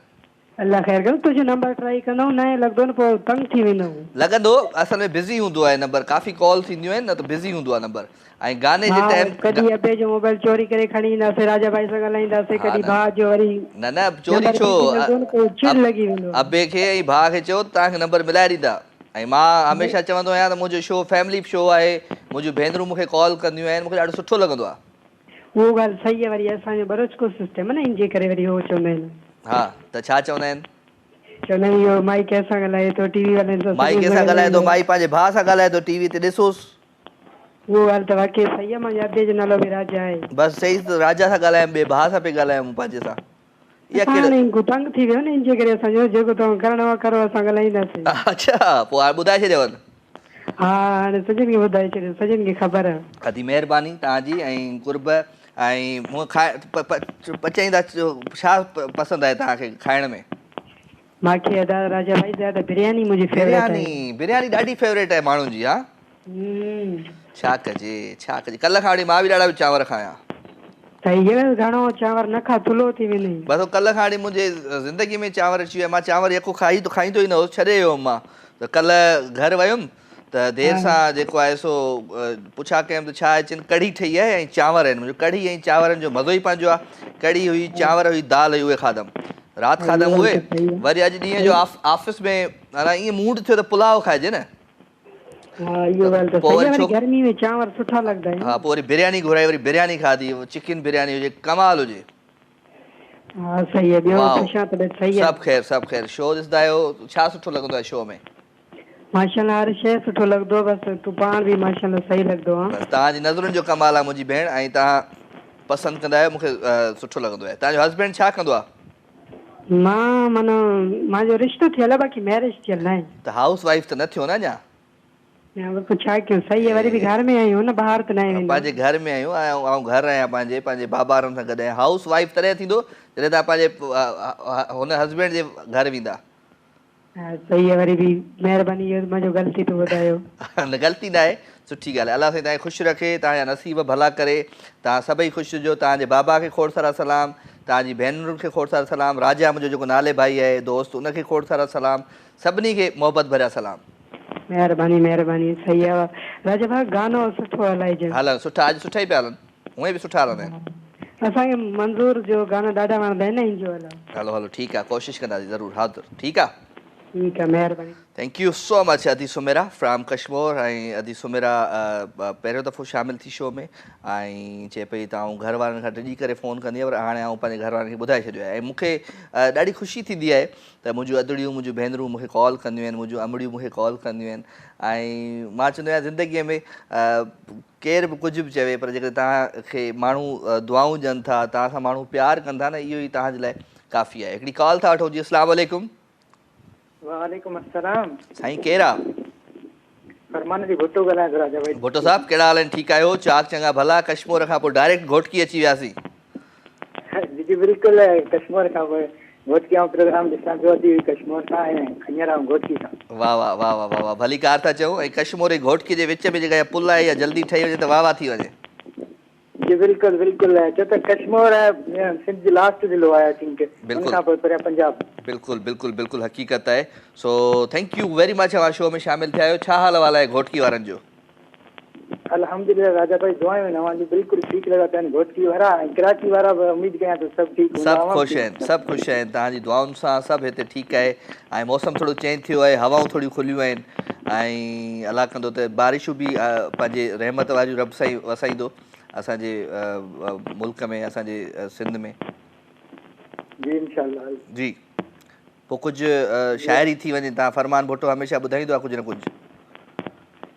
अल्लाह ख़ैर कयो तुंहिंजो नंबर ट्राई कंदो न आहे लॻंदो न पोइ तंग थी वेंदो लॻंदो असल में बिज़ी हूंदो आहे नंबर, काफ़ी कॉल थींदियूं आहिनि न त बिज़ी हूंदो आहे नंबर। ऐं गाने जे हा टाइम कॾहिं अबे जो मोबाइल चोरी करे खणी ईंदासीं राजा भाई सां ॻाल्हाईंदासीं हा कॾहिं न भाउ जो वरी न न चोरी नंबर छो, बिज़ी मिलंदो न पोइ चिड़ लॻी वेंदो आहे अबे खे ऐं भाउ खे चओ तव्हांखे नंबर मिलाए ॾींदा। ऐं मां हमेशह चवंदो आहियां त मुंहिंजो शो फैमिली शो आहे, मुंहिंजियूं भेनरूं मूंखे कॉल कंदियूं आहिनि, मूंखे ॾाढो सुठो लॻंदो आहे। उहो ॻाल्हि सही आहे वरी असांजो बरोचको सिस्टम आहे न इनजे करे वरी उहो चवंदा आहिनि। हा त छा चवंदा आहिनि? चवंदा आहिनि इहो माई कंहिंसां ॻाल्हाए थो टीवी वारनि सां माई सभिनीनि सां कंहिंसां ॻाल्हाए थो, ॻाल्हाईंदो माई पंहिंजे भाउ सां ॻाल्हाए थो टीवी ते, ॾिसोसि। उहो ॻाल्हि त वाक़ई सही आहे मुंहिंजे अधे जो नालो बि राजा आहे। बसि चई त राजा सां ॻाल्हायूं, ॿिए भाउ सां पिया ॻाल्हायूं पंहिंजे सां। इहा असां कहिड़ा हाणे तंग थी वियो न इनजे करे असांजो जेको तव्हां करिणो आहे करो असां ॻाल्हाईंदासीं। अच्छा पोइ हाणे ॿुधाए छॾियवनि। हा हाणे सभिनि खे ॿुधाए छॾियो, सभिनि खे ख़बर आहे। अदी महिरबानी तव्हांजी ऐं कुर्ब ऐं मूं पचाईंदा छा पसंदि आहे तव्हांखे खाइण में? मूंखे राजा भाई ज़्यादा बिरयानी मुंहिंजी फेवरेट आहे। बिरयानी ॾाढी फेवरेट आहे माण्हुनि जी। हा छा कजे कल्ह खां वठी मां बि ॾाढा चांवर खायां। सही आहे घणो चांवर न खा थुलो थी वेंदे। बसि कल्ह खां वठी मुंहिंजे ज़िंदगी में चांवर अची विया। मां चांवर यको खाईंदो ई न हुउसि, छॾे वियो हुउमि मां। त कल्ह घर वियुमि त देरि सां जेको आहे सो पुछा कयमि त छा आहे, चइनि कढ़ी ठही आहे ऐं चांवर आहिनि। मुंहिंजो कढ़ी ऐं चांवरनि जो मज़ो ई पंहिंजो आहे। कढ़ी हुई, चांवर हुई, दाल हुई, उहे खाधमि। राति खाधमि उहे। वरी अॼु ॾींहं जो ऑफिस में हाणे ईअं मूड थियो त पुलाव खाइजे न। हा इहो ॻाल्हि त सही आहे वरी गर्मी में चांवर सुठा लॻंदा आहिनि। हा पोइ वरी बिरयानी घुराई, वरी बिरयानी खाधी, चिकन बिरयानी हुजे, कमाल हुजे। हा सही आहे ॿियो ख़ुशि आहे तबियत सही आहे? सभु ख़ैर। शो ॾिसंदा आहियो, छा सुठो लॻंदो आहे शो में? माशाल्लाह हर शइ सुठो लॻंदो आहे, बसि तूं पाण बि माशाल्लाह सही लॻंदो आहे। बसि तव्हांजी नज़रुनि जो कमाल आहे मुंहिंजी भेण, ऐं तव्हां पसंदि कंदा आहियो, मूंखे सुठो लॻंदो आहे। तव्हांजो हस्बैंड छा कंदो आहे? मां माना मुंहिंजो रिश्तो थियल आहे, बाक़ी मैरिज थियल न आहे। त हाउस वाइफ त न थियो न अञा? पोइ छा कयूं, सही आहे वरी बि घर में आहियूं न, ॿाहिरि त न आहे वेंदा। पंहिंजे घर में आहियूं ऐं घर आहियां पंहिंजे बाबारनि सां गॾु आहियां। हाउस वाइफ तॾहिं थींदो जॾहिं तव्हां पंहिंजे हुन हस्बैंड जे घर वेंदा। हा सही आहे वरी बि महिरबानी, इहो मुंहिंजो ग़लती थो ॿुधायो। न ग़लती न आहे, सुठी ॻाल्हि आहे। अलाह साईं तव्हांखे ख़ुशि रखे, तव्हांजा नसीब भला करे, तव्हां सभई ख़ुशि हुजो। तव्हांजे बाबा खे खोड़ सारा सलाम, तव्हांजी भेनरुनि खे खोड़ सारा सलाम, राजा मुंहिंजो जेको नाले भाई आहे दोस्त उनखे खोड़ सारा सलाम, सभिनी खे मोहबत भरिया सलाम। महिरबानी सही आहे राजा भाई, गानो सुठो हलाइजे। हलनि सुठा, अॼु सुठा ई पिया हलनि, हूअं बि सुठा हलंदा आहिनि। असांखे मंज़ूर जो गाना ॾाढा वणंदा आहिनि न इंजो वाला। हलो ठीकु आहे, कोशिशि कंदासीं ज़रूरु। हाज़िर, ठीकु आहे। ठीक है, मेहरबानी। थैंक यू सो मच अदी सुमेरा फ्राम कश्मीर। ऐं अदी सुमेरा पहिरियों दफ़ो शामिलु थी शो में ऐं चए पई तव्हां घर वारनि खां डिॼी करे फ़ोन कंदी पर हाणे आउं पंहिंजे घर वारनि खे ॿुधाए छॾियो आहे। ऐं मूंखे ॾाढी ख़ुशी थींदी आहे त मुंहिंजूं अदड़ियूं, मुंहिंजूं भेनरूं मूंखे कॉल कंदियूं आहिनि, मुंहिंजूं अमड़ियूं मूंखे कॉल कंदियूं आहिनि। ऐं मां चवंदो आहियां ज़िंदगीअ में केर बि कुझु बि चवे, पर जेकर तव्हांखे माण्हू दुआऊं ॾियनि था, तव्हां सां माण्हू प्यारु कनि था न, इहो ई तव्हांजे लाइ काफ़ी आहे। हिकिड़ी कॉल था वठो जी। अस्सलाम वालेकुम। वालेकुम अस्सलाम। साईं केरु आहे? फरमान जी भुट्टो ॻाल्हायां थो राजा भाई। भुट्टो साहब कहिड़ा हाल आहिनि? ठीकु आहियो? चाक चङा भला। कश्मीर खां पोइ डायरेक्ट घोटकी अची वियासीं। जी बिल्कुलु कश्मीर खां पोइ घोटकी ऐं प्रोग्राम ॾिसां पियो अॼु कश्मीर सां ऐं खंजर ऐं घोटकी सां। वाह वाह वाह वाह वाह वाह, भली कार था चऊं। ऐं कश्मीर ऐं घोटकी जे विच में जेका इहा पुल आहे इहा जल्दी ठही वञे त वाह वाह थी वञे। जी बिल्कुलु बिल्कुलु, छो त कश्मीर सिंध जो लास्ट ज़िलो आहे आई थिंक, बिल्कुलु। उन खां पोइ परियां पंजाब। बिल्कुलु बिल्कुलु बिल्कुलु हक़ीक़त आहे। सो थैंक यू वेरी मच हमारे शो में शामिल थिया आहियो। छा हाल आहे घोटकी वारनि जो? अल्हम्दुलिल्लाह राजा भाई, दुआयूं आहिनि अव्हां जी, बिल्कुलु ठीकु लॻा पिया आहिनि घोटकी वारा ऐं कराची वारा बि। उमेद कयां थो सभु ठीकु हूंदा। सभु ख़ुशि आहिनि, सभु ख़ुशि आहिनि तव्हांजी दुआउनि सां। सभु हिते ठीकु आहे ऐं मौसम थोरो चेंज थियो आहे, हवाऊं थोड़ियूं खुलियूं आहिनि ऐं अलाह कंदो त बारिशूं बि पंहिंजे रहमत वारियूं रब साईं वसाईंदो असांजे मुल्क में, असांजे सिंध में। जी इंशाअल्लाह जी। पोइ कुझु शाइरी थी वञे, तव्हां फरमान भुट्टो हमेशह ॿुधाईंदो आहे कुझु न कुझु।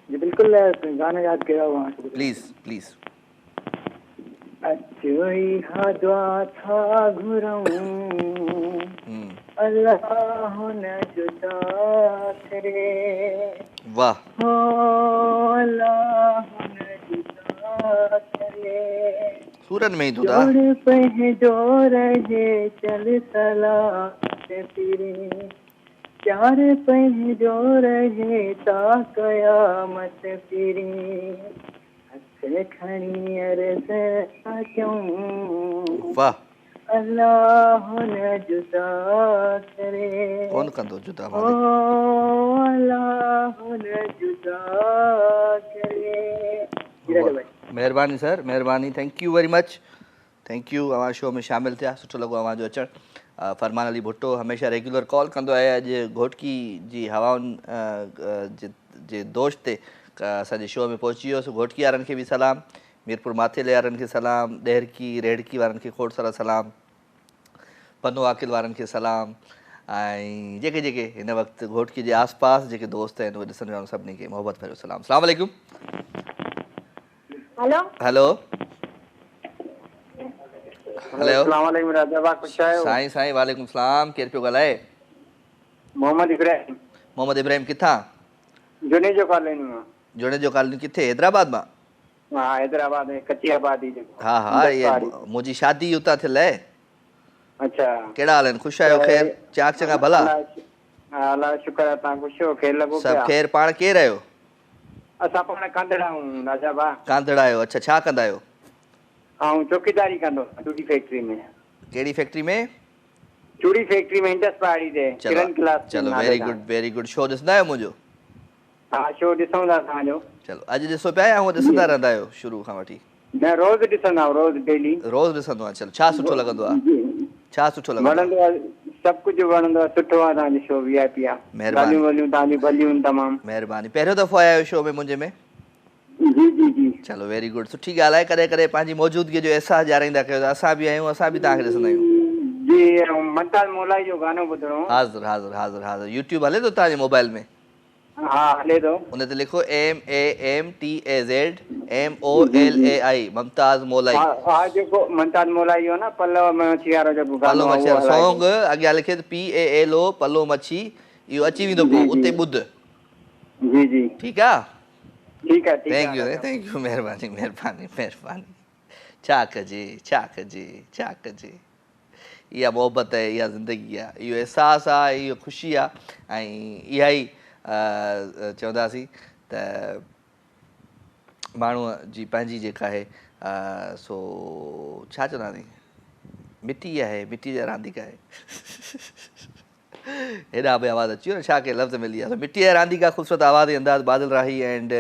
जी बिल्कुलु, गानो यादि कयो आहे प्लीज़ प्लीज़। अचोई हा दुआ था घुरऊं अल्लाह न जुदा करे, वाह हो अल्लाह न जुदा करे, सूरन में ही दुआ। जोड़ पहजो रहे चल सलाह से फिरे, चार पहजो रहे ता कयामत फिरे, हथ खणी अर्ज़ क्यों वाह अल्लाह न जुदा करे, कौन कंदो जुदा ओ अल्लाह न जुदा करे। महिरबानी सर, महिरबानी, thank you very much, thank U. हमारे शो में शामिल थिया, सुठो लॻो अव्हांजो अचणु। फरमान अली भुट्टो हमेशह रेगुलर कॉल कंदो आहे। अॼु घोटकी जी हवाउनि जे दोष ते असांजे शो में पहुची वियोसि। घोटकी वारनि खे बि सलाम, मीरपुर माथेले वारनि खे सलाम, ॾेहरकी रेड़की वारनि खे खोड़ सारा सलाम, पनो आकिल वारनि खे सलाम ऐं जेके जेके हिन वक़्तु घोटकी जे आस पास जेके दोस्त आहिनि उहे ॾिसण वारनि सभिनी खे मोहबत भरियो सलाम। अस्सलाम वालेकुम। हेलो हेलो हेलो, अस्सलाम वालेकुम राजा भाई, खुश आहियो? साईं साईं वालेकुम सलाम। केरु पियो ॻाल्हाए? मोहम्मद इब्राहिम। मोहम्मद इब्राहिम किथां? जुने जो कॉलोनी मां। जुने जो कॉलोनी किथे? हैदराबाद मां? हा हैदराबाद में कच्ची आबादी जेको। हा हा, ये मुंहिंजी शादी उतां थियल आहे। अच्छा, कहिड़ा हाल आहिनि? ख़ुशि आहियो? ख़ैर चाक चङा भला? हा अल्लाह शुक्र आहे, तव्हां ख़ुशि हो? ख़ैर लॻो सभु पिया? ख़ैर। पाण केरु आहियो? असां पाण कांधड़ा आहियूं राजा भा। कांधड़ा आहियो? अच्छा, छा कंदा आहियो? ऐं चौकीदारी कंदो चूड़ी फैक्ट्री में। कहिड़ी फैक्ट्री में? चूड़ी फैक्ट्री में, इंडस पहाड़ी ते किरण क्लास। चलो very good very good. Show ॾिसंदा आहियो मुंहिंजो? हा शो ॾिसूं था तव्हांजो। चलो अॼु ॾिसो पिया या हूअं ॾिसंदा रहंदा आहियो शुरू खां वठी? न रोज़ ॾिसंदा आहियूं, रोज़ डेली। रोज़ ॾिसंदो आहे। चलो छा सुठो लॻंदो आहे? छा सुठो लॻंदो आहे? वणंदो आहे, सभु कुझु वणंदो आहे, सुठो आहे तव्हांजो शो, VIP आहे। महिरबानी। ॻाल्हियूं ॿोलियूं तव्हांजी भलियूं आहिनि तमामु। महिरबानी। पहिरियों दफ़ो आया आहियो शो में मुंहिंजे में? जी जी जी। चलो वेरी गुड, सुठी ॻाल्हि आहे। कॾहिं कॾहिं पंहिंजी मौजूदगीअ जो अहसासु ॾियाराईंदा कयो। असां बि आहियूं, असां बि तव्हांखे ॾिसंदा आहियूं। जी, ऐं मंताज मोलाई जो गानो ॿुधणो। हाज़िर हाज़िर हाज़िर हाज़िर। यूट्यूब हले थो तव्हांजे मोबाइल में? हा हले थो। उन ते लिखो MAMTAZ ममताज़ मोलाई। हा जेको मंताज मोलाई जो न पल्लव मच्छी वारो जेको गानो पलो मच्छी वारो सॉन्ग, अॻियां लिखे PALO पलो मच्छी, इहो अची वेंदो पोइ उते ॿुध। जी जी ठीकु आहे? ठीकु आहे, थैंक यू, महिरबानी महिरबानी महिरबानी। छा कजे छा कजे छा कजे, इहा मोहबत आहे, इहा ज़िंदगी आहे, इहो अहसासु आहे, इहो ख़ुशी आहे ऐं इहा ई चवंदासीं त माण्हूअ जी पंहिंजी जेका आहे सो छा चवंदासीं, मिटी आहे, मिटी जा रांदीका आहे। हेॾा बि आवाज़ अची वियो न, छा के लफ़्ज़ मिली विया। मिट्टी जा रांदीका ख़ूबसूरत आवाज़ अंदाज़ बादल राही एंड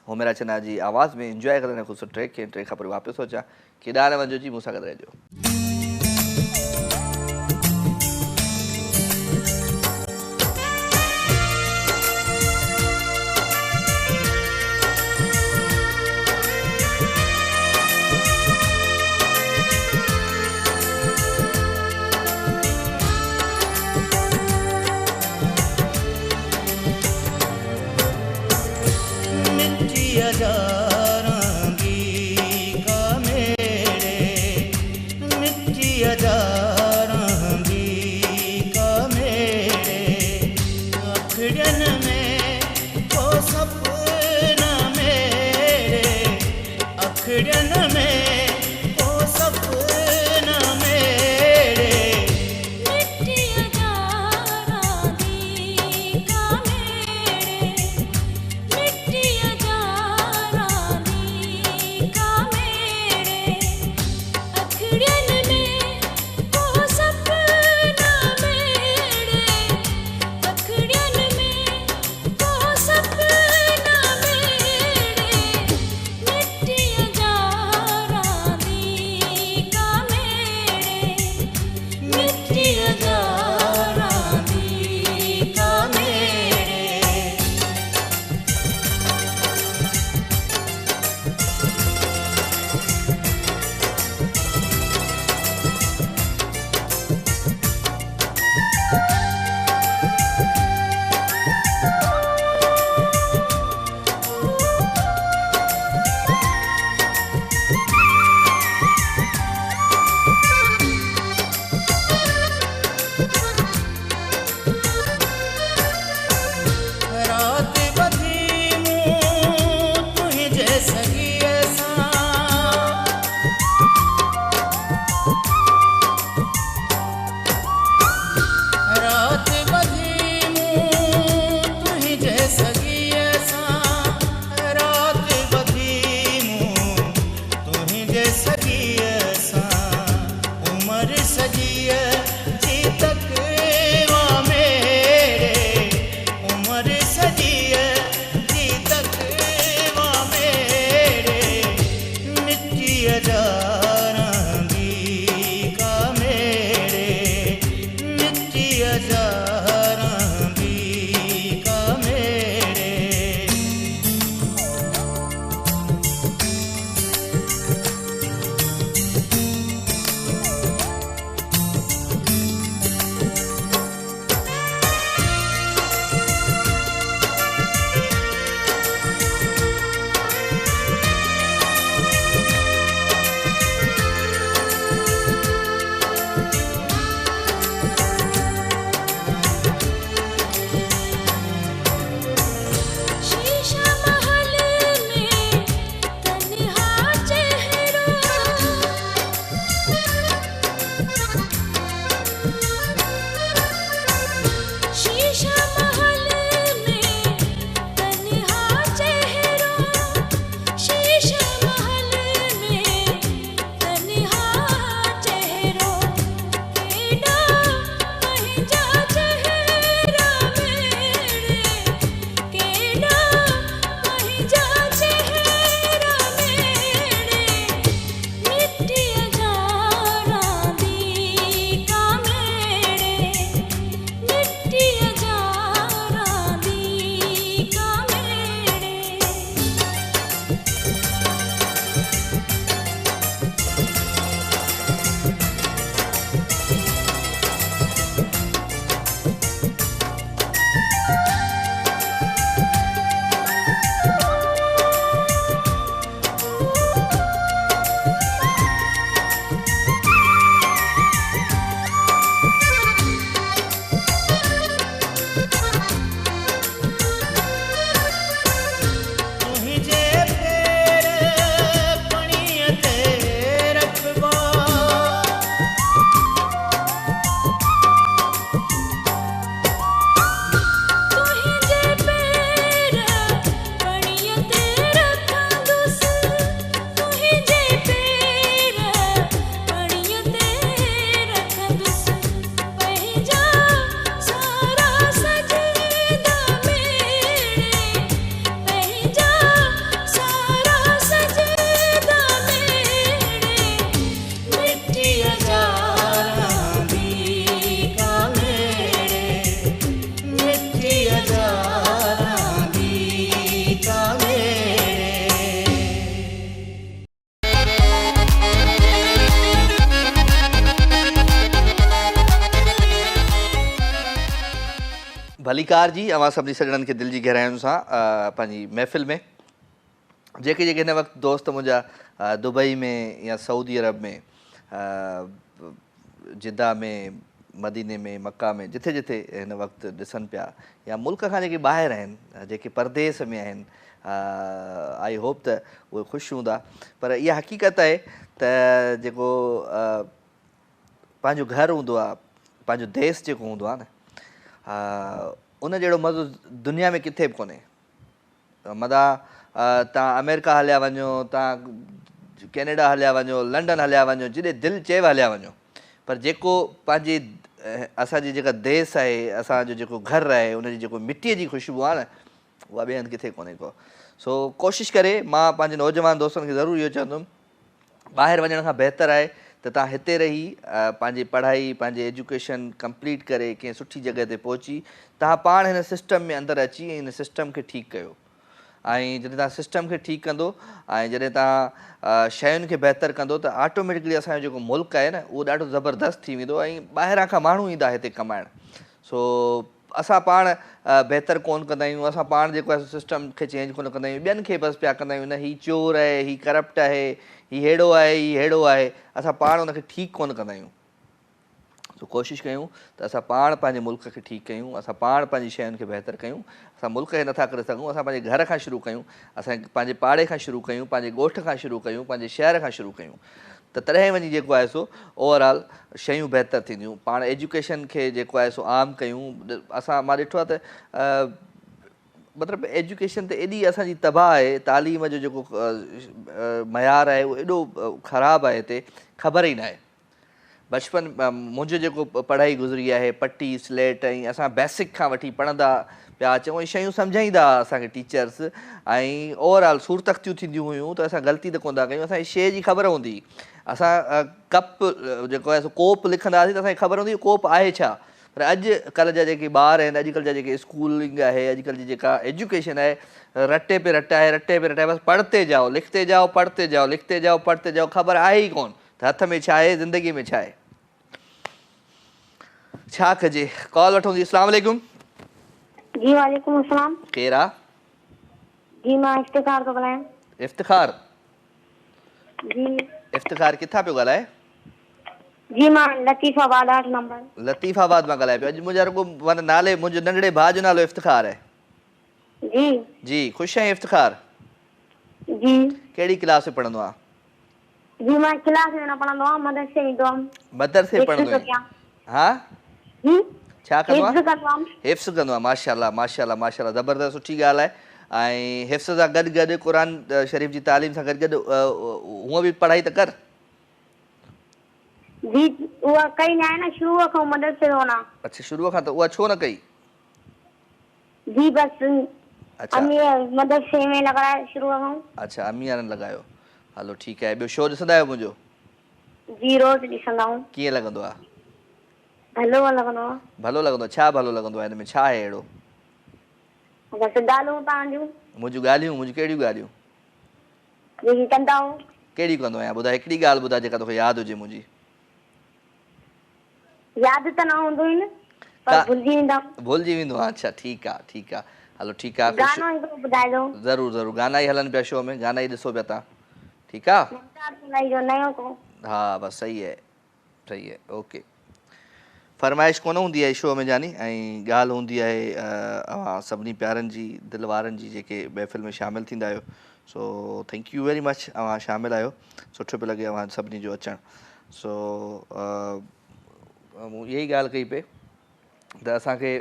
होमेरा चना जी आवाज़ में इंजॉय कंदे ख़ूबसूरत ट्रैक खे ट्रैक खां पोइ वापसि सोचा केॾा न वञो जी, मूंसां गॾु रहिजो। मिट्टी भलीकार जी अवां सभिनी सॼणनि खे दिलि जी गहराइयुनि सां पंहिंजी महफ़िल में जेके जेके हिन वक़्तु दोस्त मुंहिंजा दुबई में या सऊदी अरब में जिद्दा में मदीने में मक्का में जिथे जिथे हिन वक़्तु ॾिसनि पिया या मुल्क खां जेके ॿाहिरि आहिनि जेके परदेस में आहिनि आई होप त उहे ख़ुशि हूंदा पर इहा हक़ीक़त आहे त जेको पंहिंजो घरु हूंदो आहे पंहिंजो देश जेको हूंदो आहे न उन जहिड़ो मज़ो दुनिया में किथे बि कोन्हे मदा तव्हां अमेरिका हलिया वञो तव्हां कैनेडा हलिया वञो लंडन हलिया वञो जिॾे दिलि चएव हलिया वञो पर जेको पंहिंजी असांजी जेका देश आहे असांजो जेको घरु आहे उनजी जेको मिटीअ जी ख़ुशबू आहे न उहा ॿिए हंधि किथे कोन्हे को सो कोशिशि करे मां पंहिंजे नौजवान दोस्तनि खे ज़रूरु इहो चवंदुमि ॿाहिरि वञण खां बहितरु आहे त तव्हां हिते रही पंहिंजी पढ़ाई पंहिंजी एजुकेशन कंप्लीट करे कंहिं सुठी जॻह ते पहुची तव्हां पाण हिन सिस्टम में अंदरि अची हिन सिस्टम खे ठीकु कयो ऐं जॾहिं तव्हां सिस्टम खे ठीकु कंदो ऐं जॾहिं तव्हां शयुनि खे बहितरु कंदो त ऑटोमेटिकली असांजो जेको मुल्क आहे न उहो ॾाढो ज़बरदस्तु थी वेंदो ऐं ॿाहिरां खां माण्हू ईंदा हिते कमाइण सो असां पाण बहितरु कोन कंदा आहियूं असां पाण जेको आहे सिस्टम खे चेंज कोन कंदा आहियूं ॿियनि खे बसि पिया कंदा आहियूं न हीउ चोर आहे हीउ करप्ट आहे हीउ अहिड़ो आहे हीउ अहिड़ो आहे असां पाण उनखे ठीकु कोन कंदा आहियूं सो कोशिशि कयूं त असां पाण पंहिंजे मुल्क खे ठीकु कयूं असां पाण पंहिंजी शयुनि खे बहितरु कयूं असां मुल्क खे नथा करे सघूं असां पंहिंजे घर खां शुरू कयूं असां पंहिंजे पाड़े खां शुरू कयूं पंहिंजे ॻोठ खां शुरू कयूं पंहिंजे शहर खां शुरू कयूं त तॾहिं वञी जेको आहे सो ओवरऑल शयूं बहितरु थींदियूं पाण एजुकेशन खे जेको आहे सो आम कयूं असां मां ॾिठो आहे त मतिलबु एजुकेशन त एॾी असांजी तबाह आहे तालीम जो जेको मयार आहे उहो एॾो ख़राबु आहे हिते ख़बर ई न आहे बचपन मुंहिंजो जेको पढ़ाई गुज़री आहे पटी स्लेट ऐं असां बेसिक खां वठी पढ़ंदा पिया अचूं ऐं शयूं सम्झाईंदा असांखे टीचर्स ऐं ओवरऑल सूर तख़्तियूं थींदियूं हुयूं त असां ग़लती त कोन था कयूं असांजी शइ जी ख़बर हूंदी असां कप जेको आहे सो कोप लिखंदासीं त असांखे ख़बर हूंदी कोप आहे छा पर अॼुकल्ह जा जेके ॿार आहिनि अॼुकल्ह जा जेके स्कूलिंग आहे अॼुकल्ह जी जेका एजुकेशन आहे रटे पे रटाए बसि पढ़ते जाओ लिखते जाओ पढ़ते जाओ लिखते जाओ पढ़ते जाओ ख़बर आहे ई कोन त हथ में छा आहे ज़िंदगी में छा आहे छा कजे कॉल वठूं थी अस्सलाम वालेकुम जी वालेकुम अस्सलाम केरु आहे जी मां इफ्तिखार थो ॻाल्हायां इफ्तिखार जी इफ्तिखार किथां पियो ॻाल्हाए जी मां लतीफ़ाबाद 8 नंबर लतीफ़ाबाद मां ॻाल्हाए पियो अॼु मुंहिंजा रुॻो माना नाले मुंहिंजे नंढड़े भाउ जो नालो इफ्तिखार आहे जी जी ख़ुशि आहीं इफ्तिखार जी कहिड़ी क्लास में पढ़ंदो आहे जी मां क्लास में न पढ़ंदो आहियां मदरसे में ईंदो हुअमि मदरसे में पढ़ंदो आहे हा जी छा कंदो आहे हिफ्ज़ कंदो हुअमि हिफ्ज़ कंदो आहे माशाल्लाह माशाल्लाह माशाल्लाह ज़बरदस्त सुठी ॻाल्हि आहे ऐं हिफ्ज़ सां गॾु गॾु क़ुर शरीफ़ जी तालीम सां गॾु गॾु हूअं बि पढ़ाई त कर जी उहा कई न आहे न शुरूअ खां मदरसे में वञा अच्छा शुरूअ खां त उहा छो न कई जी बसि अच्छा अमी मदरसे में लॻाए शुरूअ खां अच्छा अमी वारनि लॻायो हलो ठीकु आहे ॿियो शो ॾिसंदा आहियो मुंहिंजो जी रोज़ ॾिसंदा आहियूं कीअं लॻंदो आहे भलो लॻंदो आहे भलो लॻंदो आहे छा भलो लॻंदो आहे हिन में छा आहे अहिड़ो बसि ॻाल्हियूं तव्हांजूं मुंहिंजूं ॻाल्हियूं मुंहिंजूं कहिड़ियूं ॻाल्हियूं जेकी कंदा आहियो कहिड़ी कंदो आहियां ॿुधाए हिकिड़ी ॻाल्हि ॿुधाए जेका तोखे यादि हुजे मुंहिंजी यादि त न हूंदो ई न पर भुलिजी वेंदा भुलिजी वेंदो आहे अच्छा ठीकु आहे हलो ठीकु आहे गानो हिकिड़ो ॿुधाइजो ज़रूरु गाना ई हलनि पिया शो में गाना ई ॾिसो पिया तव्हां ठीकु आहे जो नयो को हा बसि सही आहे ओके फरमाइश कोन हूंदी आहे शो में जानी ऐं ॻाल्हि हूंदी आहे अवां सभिनी प्यारनि जी दिलि वारनि जी जेके महफ़िल में शामिलु थींदा आहियो सो थैंक यू वेरी मच अवां शामिलु आहियो सुठो पियो लॻे अवां सभिनी जो अचणु सो मूं इहा ई ॻाल्हि कई पे त असांखे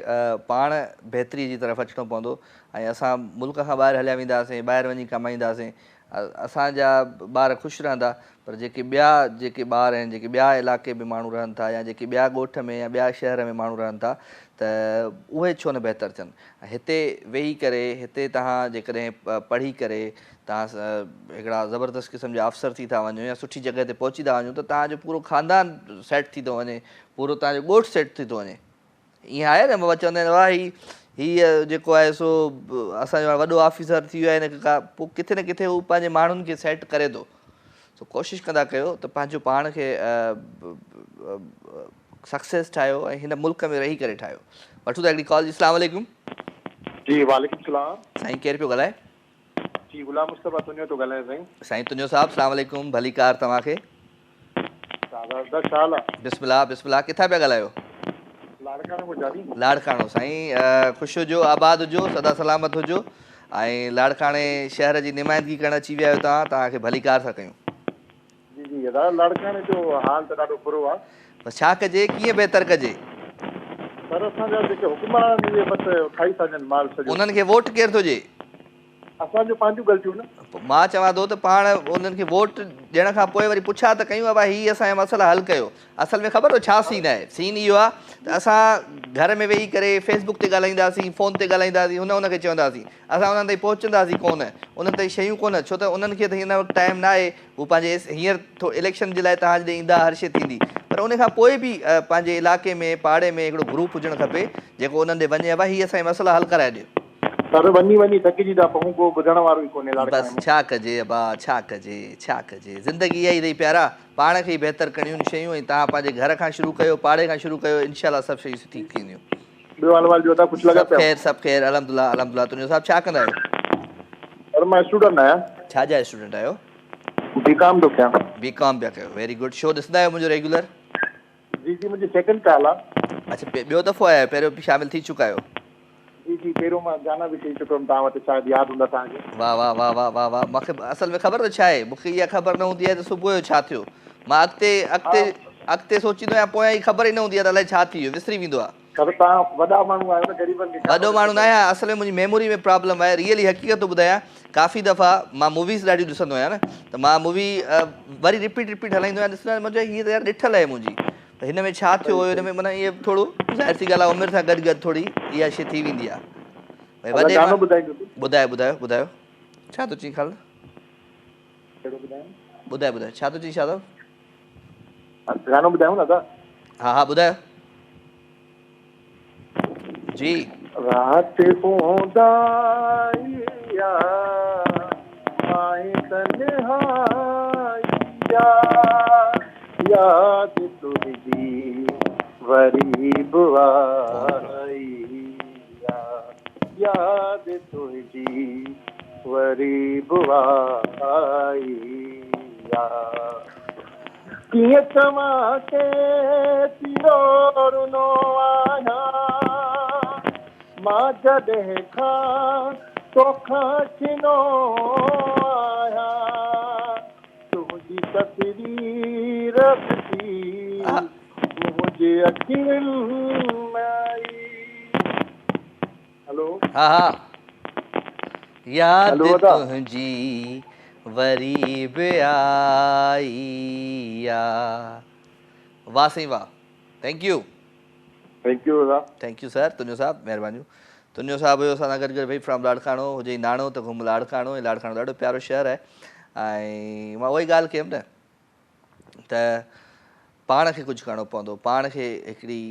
पाण बहितरी जी तरफ़ अचिणो पवंदो ऐं असां मुल्क खां ॿाहिरि हलिया वेंदासीं ॿाहिरि वञी कमाईंदासीं असांजा ॿार ख़ुशि रहंदा पर जेके ॿार आहिनि जेके ॿिया इलाइक़े में माण्हू रहनि था या जेके ॿिया ॻोठ में या ॿिया शहर में माण्हू रहनि था त उहे छो न बहितरु थियनि हिते वेही करे हिते तव्हां जेकॾहिं पढ़ी करे तव्हां हिकिड़ा ज़बरदस्त क़िस्म जा अफ़सर थी था वञो या सुठी जॻह ते पहुची था वञो त तव्हांजो पूरो ख़ानदान सेट थी थो वञे पूरो तव्हांजो ॻोठ सेट थी थो वञे ईअं आहे न बाबा चवंदा आहिनि वाह हीअ जेको आहे सो असांजो वॾो ऑफिसर थी वियो आहे हिन खां पोइ किथे न किथे हू पंहिंजे माण्हुनि खे सेट करे थो सो कोशिशि कंदा कयो त पंहिंजो पाण खे सक्सेस ठाहियो ऐं हिन मुल्क में रही करे ठाहियो वठूं था हिकिड़ी कॉल जी। अस्सलाम वालेकुम। जी वालेकुम सलाम। साईं केरु पियो ॻाल्हाए? जी गुलाम मुस्तफ़ा तुंहिंजो थो ॻाल्हायां साईं। साईं तुंहिंजो साहब अस्सलाम वालेकुम, भली कार तव्हांखे। दादा छा हाल आहे? बिस्मिल्लाह बिस्मिल्लाह। किथां पिया ॻाल्हायो? लाड़काणे गुजारी। लाड़काणो। साईं ख़ुशि हुजो, आबाद हुजो, सदा सलामत हुजो ऐं लाड़काणे शहर जी नुमाइंदगी करणु अची विया आहियो तव्हां, तव्हांखे भली कार था कयूं। जी जी दादा लाड़काणे जो हाल त ॾाढो बुरो आहे। बसि छा कजे, कीअं बहितर कजे? पर असांजा जेके हुकुमरान इहे बसि खाई था वञनि माल सॼो। उन्हनि खे वोट केरु थो ॾिए? असांजो पंहिंजूं ग़लतियूं न। मां चवां थो त पाण उन्हनि खे वोट ॾियण खां पोइ वरी पुछा त कयूं भाई हीअ असांजा मसइला हल कयो। असल में ख़बर अथव छा सीन आहे? सीन इहो आहे त असां घर में वेही करे फेसबुक ते ॻाल्हाईंदासीं, फ़ोन ते ॻाल्हाईंदासीं, हुनखे चवंदासीं, असां उन्हनि ताईं पहुचंदासीं कोन, उन्हनि ताईं शयूं कोन, छो त उन्हनि खे त हिन वक़्तु टाइम न आहे। हू पंहिंजे हींअर इलेक्शन जे लाइ तव्हां जॾहिं ईंदा हर शइ थींदी, पर उन खां पोइ बि पंहिंजे इलाइक़े में पाड़े में हिकिड़ो ग्रुप हुजणु खपे जेको उन्हनि ॾे वञे, भाई हीअ असांजा मसइला हल कराए ॾियो। पर वञी वञी थकिजी था पऊं, को ॿुधण वारो ई कोन्हे लाड़काणे बसि में। छा कजे अबा, छा कजे, छा कजे, ज़िंदगी इहा ई अथई प्यारा। पाण खे ई बहितर करणियूं शयूं ऐं तव्हां पंहिंजे घर खां शुरू कयो, पाड़े खां शुरू कयो, इनशाला सभु शयूं सुठी थींदियूं। ॿियो अहवाल जो कुझु लॻा सभु पिया? ख़ैरु, सभु ख़ैरु, अल्हम्दुलिल्लाह अल्हम्दुलिल्लाह। तुंहिंजो साहब छा कंदा आहियो? पर मां स्टूडेंट आहियां। छा जा स्टूडेंट आहियो? बीकॉम थो कयां। बीकॉम पिया कयो, वेरी गुड। शो ॾिसंदा आहियो मुंहिंजो रेगुलर? जी जी मुंहिंजी सेकंड साल आहे। अच्छा ॿियो दफ़ो आया आहियो, पहिरियों बि शामिलु थी चुका आहियो? जी जी पहिरियों मां गाना बि चई चुको हुउमि तव्हां वटि, शायदि यादि हूंदा तव्हांखे। वाह वाह वाह वाह वाह वाह। मूंखे असल में ख़बर त छा आहे, मूंखे इहा ख़बर न हूंदी आहे त सुबुह जो छा थियो। मां अॻिते सोचींदो आहियां, पोयां ई ख़बर ई न हूंदी आहे त अलाए छा थी वियो, विसरी वेंदो आहे। पर तव्हां वॾा माण्हू आहियो न, ग़रीबनि खे वॾो माण्हू न आहियां, असल में मुंहिंजी मेमोरी में प्रॉब्लम आहे। रियली हक़ीक़त ॿुधायां, काफ़ी दफ़ा मां मूवीज़ ॾाढियूं ॾिसंदो आहियां न, त मां मूवी वरी रिपीट हलाईंदो आहियां, ॾिसंदो आहियां मुंहिंजो हीअ त यार ॾिठल आहे मुंहिंजी, त हिन में छा थियो हुयो, हिन में माना इहे थोरो ज़ाहिर सी ॻाल्हि आहे उमिरि सां गॾु थोरी इहा शइ थी वेंदी आहे। भई वॾे गानो ॿुधाईंदो तूं? ॿुधायो ॿुधायो ॿुधायो छा थो चई? ख़ाली कहिड़ो ॿुधायां? ॿुधायो ॿुधायो छा थो चई शादव? गानो ॿुधायूं न दादा? हा हा ॿुधायो जी। रात पोंदाइया आए तन्हाइया याद तुझी वरी बुआइया याद तुझी वरी बुआइया कीअं तव्हांखे पियो रुनो आहियां मां जॾहिं खां तोखां छिनो आहियां तुंहिंजी तस्वीर ॾिसी मुंहिंजे अखियुनि में आई। हेलो हा हा याद हेलो दादा। तुंहिंजी वरी बि आई। वाह साईं वाह, थैंक यू दादा। Thank U sir. तुंहिंजो साहब महिरबानी। तुंहिंजो साहब हुयो असां सां गॾु भई फ्रॉम लाड़काणो, हुजे नाणो त घुम लाड़काणो, ऐं लाड़काणो ॾाढो प्यारो शहर आहे। ऐं मां उहा ई ॻाल्हि कयमि न त पाण खे कुझु करिणो पवंदो, पाण खे हिकिड़ी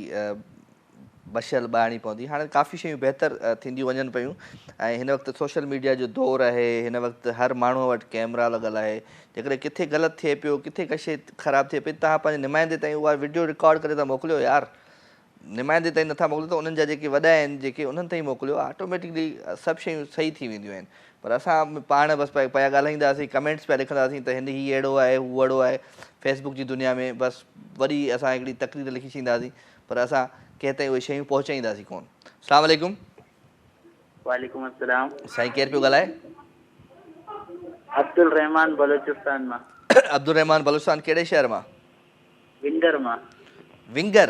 बशल ॿाहिणी पवंदी। हाणे काफ़ी शयूं बहितर थींदियूं वञनि पियूं ऐं हिन वक़्तु सोशल मीडिया जो दौरु आहे। हिन वक़्तु हर माण्हूअ वटि कैमरा लॻल आहे। जेकॾहिं किथे ग़लति थिए पियो, किथे का शइ ख़राबु थिए पई, तव्हां पंहिंजे नुमाइंदे ताईं उहा वीडियो रिकॉर्ड करे था मोकिलियो यार। नुमाइंदे ताईं नथा मोकिलियो त उन्हनि जा जेके वॾा आहिनि जेके उन्हनि ताईं मोकिलियो, ऑटोमेटिकली सभु शयूं सही थी वेंदियूं आहिनि। पर असां पाण बसि पिया ॻाल्हाईंदासीं, कमेंट्स पिया लिखंदासीं त हिन हीउ अहिड़ो आहे, हू अहिड़ो आहे। फेसबुक जी दुनिया में बसि वरी असां हिकिड़ी तक़रीर लिखी छॾींदासीं, पर असां कंहिं ताईं उहे शयूं पहुचाईंदासीं कोन। अस्सलाम वालेकुम। वालेकुम अस्सलाम। साईं केरु पियो ॻाल्हाए? अब्दुल रहमान बलोचिस्तान मां। अब्दुल रहमान बलोचिस्तान कहिड़े शहर मां? विंगर मां। विंगर?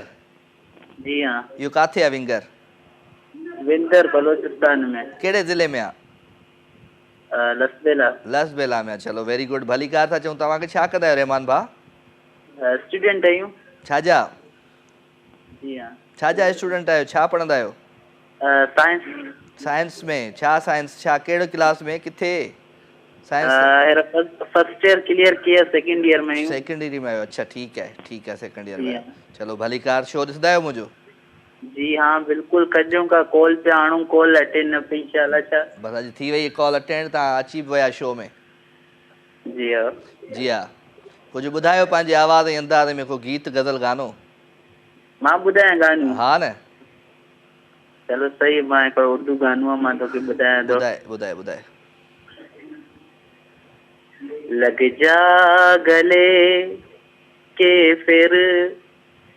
जी हाँ। इहो किथे आहे विंगर? विंगर बलोचिस्तान में। कहिड़े ज़िले में आहे? लसबेला। लसबेला में। चलो वेरी गुड, भली कार था चऊं। तव्हांखे छा कंदा आहियो रहमान भाउ? स्टूडेंट आहियूं। छा जा? जी हाँ। छा जा स्टूडेंट आहियो? छा पढ़ंदा आहियो? साइंस। साइंस में? छा साइंस? छा कहिड़े क्लास में? किथे साइंस? फर्स्ट ईयर क्लियर किया, सेकंड ईयर में हूँ। सेकंड ईयर में आहियो? अच्छा ठीक है सेकंड ईयर जी में। हाँ। चलो भली कार। शो ॾिसंदा आहियो मुंहिंजो? जी हाँ बिल्कुल कजूं का कॉल पे आणूं, कॉल अटेंड न पई थिए छा? बस अॼु थी वई कॉल अटेंड, तव्हां अची बि विया शो में। जी हाँ। जी हा। कुझु ॿुधायो पंहिंजे आवाज़ ऐं अंदाज़ में को गीत गज़ल गानो। मां ॿुधायां गानो? हा न। चलो सही, मां हिकिड़ो उर्दू गानो आहे, मां तोखे ॿुधायां थो। ॿुधाए ॿुधाए ॿुधाए। लग जा गले के फिर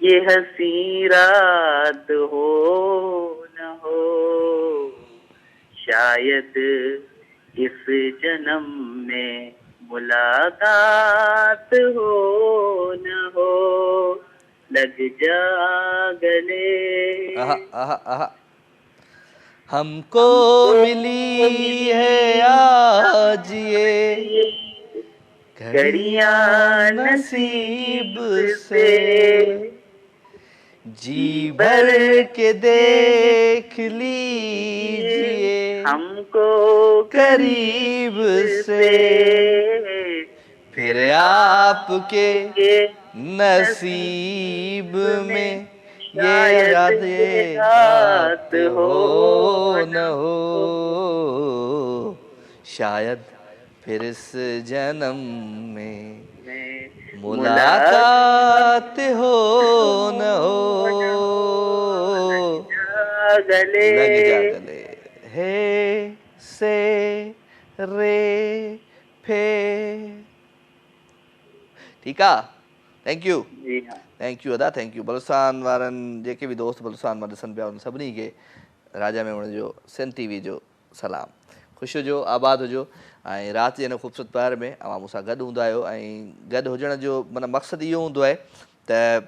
ये हंसी रात हो न हो, शायद इस जन्म में मुलाकात हो न हो, लग जा गले। आहा आहा आहा। हमको मिली है आज ये घड़ियां नसीब से, जी भर के देख लीजिए हमको करीब से, फिर आपके नसीब में ये रात हो न हो, शायद फिर इस जन्म में मुलाकात हो न हो, गले लग जा गले। हे से रे फे। ठीकु आहे, थैंक यू जी हाँ। थैंक यू अदा, थैंक यू। बलुस्तान वारनि जेके बि दोस्त बलुस्तान मां ॾिसनि पिया उन सभिनी खे राजा मेमण जो सिंध टीवी जो सलाम। ख़ुशि हुजो, आबाद हुजो, ऐं राति जे हिन ख़ूबसूरत पहर में अवां मूंसां गॾु हूंदा आहियो। ऐं गॾु हुजण जो माना मक़सदु इहो हूंदो आहे त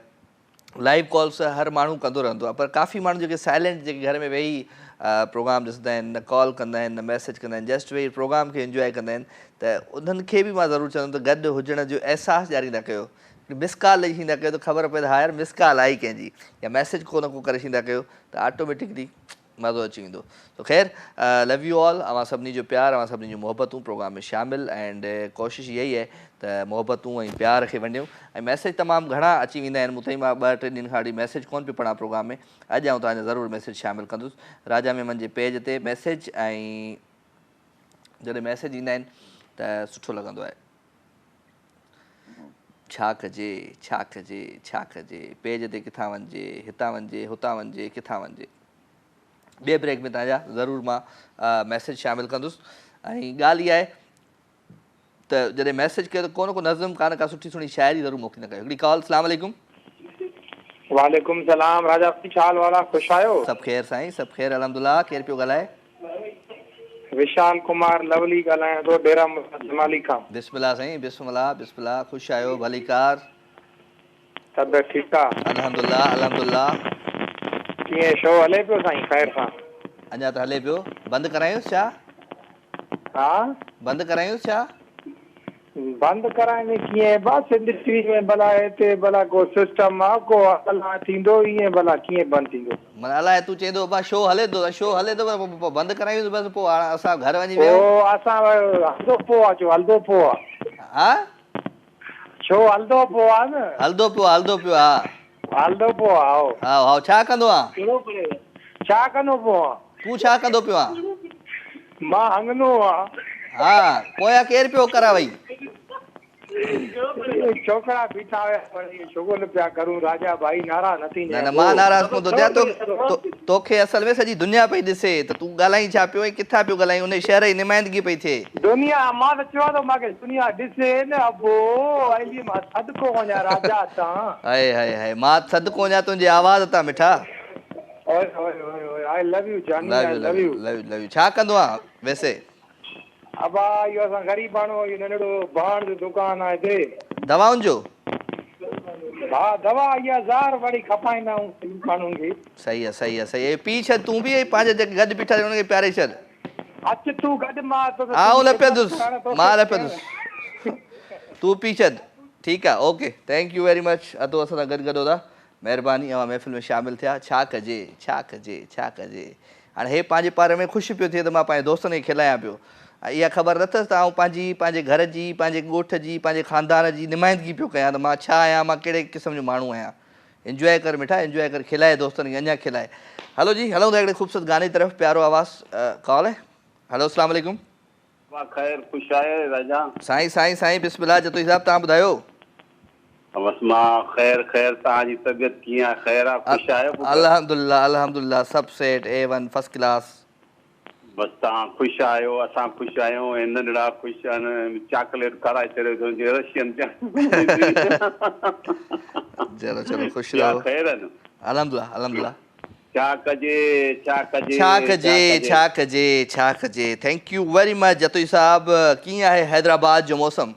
लाइव कॉल्स हर माण्हू कंदो रहंदो आहे, पर काफ़ी माण्हू जेके साइलेंट, जेके घर में वेही प्रोग्राम ॾिसंदा आहिनि, न कॉल कंदा आहिनि, न मैसेज कंदा आहिनि, जस्ट वेही प्रोग्राम खे इंजॉय कंदा आहिनि, त उन्हनि खे बि मां ज़रूरु चवंदुमि त गॾु हुजण जो अहसासु ज़ारी न कयो। मिस कॉल ॾेई छॾींदा कयो त ख़बर पए त हा यार मिस कॉल आई कंहिंजी, या मैसेज को न को करे छॾींदा कयो त ऑटोमेटिकली मज़ो अची वेंदो। तो ख़ैर, लव यू ऑल। अवां सभिनी जो प्यार, अवां सभिनी जूं मोहबतूं प्रोग्राम में शामिलु, एंड कोशिशि इहा ई आहे त मोहबतूं ऐं प्यार खे वंडियूं। ऐं मैसेज तमामु घणा अची वेंदा आहिनि मूं ताईं, मां 2-3 ॾींहंनि खां वठी मैसेज कोन पियो पढ़ां प्रोग्राम में। अॼु आउं तव्हांजा ज़रूरु मैसेज शामिलु कंदुसि राजा मेमन जे पेज ते। मैसेज ऐं जॾहिं मैसेज ईंदा आहिनि त सुठो लॻंदो आहे। छा कजे छा कजे छा कजे, पेज ते किथां वञिजे, हितां वञिजे, हुतां वञिजे, किथां वञिजे। ॿिए ब्रेक में तव्हांजा ज़रूरु मां मैसेज शामिलु कंदुसि। ऐं ॻाल्हि इहा आहे त जॾहिं मैसेज कयो त को न को नज़म का न का सुठी सुठी शाइरी ज़रूरु मोकिलींदा कयो। हिकिड़ी कॉल। अस्सलाम वालेकुम। वालेकुम सलाम राजा, छा हाल वाला, ख़ुशि आहियो? सभु ख़ैरु साईं, सभु ख़ैरु अल्हम्दुलिल्लाह। केरु पियो ॻाल्हाए? विशाल कुमार लवली ॻाल्हायां थो, डेरा जमाली खां। बिस्मिल्लाह साईं, बिस्मिल्लाह बिस्मिल्लाह। ख़ुशि आहियो, भलीकार। तबियत ठीकु आहे? अल्हम्दुलिल्लाह अल्हम्दुलिल्लाह। कीअं शो हले पियो साईं? ख़ैर सां? अञा त हले पियो। बंदि करायूंसि छा? हा, बंदि करायूंसि छा? बंदि कराइणी कीअं बस सिंध टीवी में भला हिते भला को सिस्टम आहे, को अलाह थींदो ईअं, भला कीअं बंदि थींदो? माना अलाए तूं चईंदो बा शो हले थो, शो हले थो पोइ बंदि करायूं बसि, पोइ हाणे असां घर वञी वियूं। पोइ असां हलंदो पोइ आहे, छो हलंदो पोइ आहे? हा, छो हलंदो पोइ आहे न? हलंदो पियो हलंदो पियो। हा हलंदो पोइ आहे। हा हा। छा कंदो आहे? छा कंदो पोइ आहे? तूं छा कंदो पियो आहे? मां हंगंदो आहियां। हा, पोयां केरु पियो करा वई? छोकिरा बीठा हुया, पर इहे छुगल पिया करूं राजा भाई, नाराज़ न थींदे। न न, मां नाराज़ कोन थो थियां। तोखे असल में सॼी दुनिया पई ॾिसे त तूं ॻाल्हाई छा पियो ऐं किथां पियो ॻाल्हाई, उन शहर जी नुमाइंदगी पई थिए। दुनिया, मां त चवां थो मूंखे दुनिया ॾिसे न अबो, आई मां सदको वञा राजा तां। हाय हाय हाय, मां सदको वञा तुंहिंजी आवाज़ तां मिठा। ओए ओए ओए, आई लव यू जानी, I love U love U. छा कंदो आहे वैसे? अबा इहो असां ग़रीब माण्हू, इहो नंढड़ो भाण जो दुकानु आहे हिते दवाउनि जो। हा, दवा इहा ज़ार वरी खपाईंदा आहियूं माण्हुनि खे। सही आहे सही आहे सही आहे। पी छॾ तूं बि, पंहिंजे जेके गॾु बीठा हुनखे प्यारे छॾ। अच तूं गॾु, मां आऊं न पियंदुसि, मां न पियंदुसि, तूं पी छॾ। ठीकु आहे, okay, thank you very much. अतो असां सां गॾु होदा, महिरबानी। अवां महफ़िल में शामिलु थिया। छा कजे छा कजे छा कजे। हाणे हे पंहिंजे पारे में ख़ुशि पियो थिए त मां पंहिंजे दोस्तनि खे खिलायां पियो। इहा ख़बर न अथसि त आउं पंहिंजे घर जी, पंहिंजे ॻोठ जी, पंहिंजे ख़ानदान जी नुमाइंदगी पियो कयां त मां छा आहियां, मां कहिड़े क़िस्म जो माण्हू आहियां। इंजॉय कर मिठा, इंजॉय कर, खिलाए दोस्तनि खे, अञा खिलाए। हलो जी, हलूं था हिकिड़े ख़ूबसूरत गाने तरफ़। प्यारो आवाज़ कॉल है। हलो अस्सलाम वालेकुम। वाह ख़ैर, ख़ुशि आहे राजा? साईं साईं साईं बिस्मिल्लाह। जतो साहब तव्हां ॿुधायो? बस मां ख़ैर ख़ैर तव्हांजी तबियत कीअं आहे ख़ैर आहे ख़ुशि आहियो पुटु? अल्हम्दुलिल्लाह अल्हम्दुलिल्लाह सब सेट A1 फर्स्ट क्लास। बसि तव्हां ख़ुशि आहियो असां ख़ुशि आहियूं ऐं नंढड़ा ख़ुशि आहिनि चॉकलेट खाराए छॾियो तुंहिंजे रशियन चलो चलो खुश ॿिया रहो। ख़ैर आहिनि? अल्हम्दुलिल्लाह अल्हम्दुलिल्लाह। छा कजे छा कजे छा कजे छा कजे छा कजे। Thank you very much Jatoi साहब। कीअं आहे हैदराबाद जो मौसम?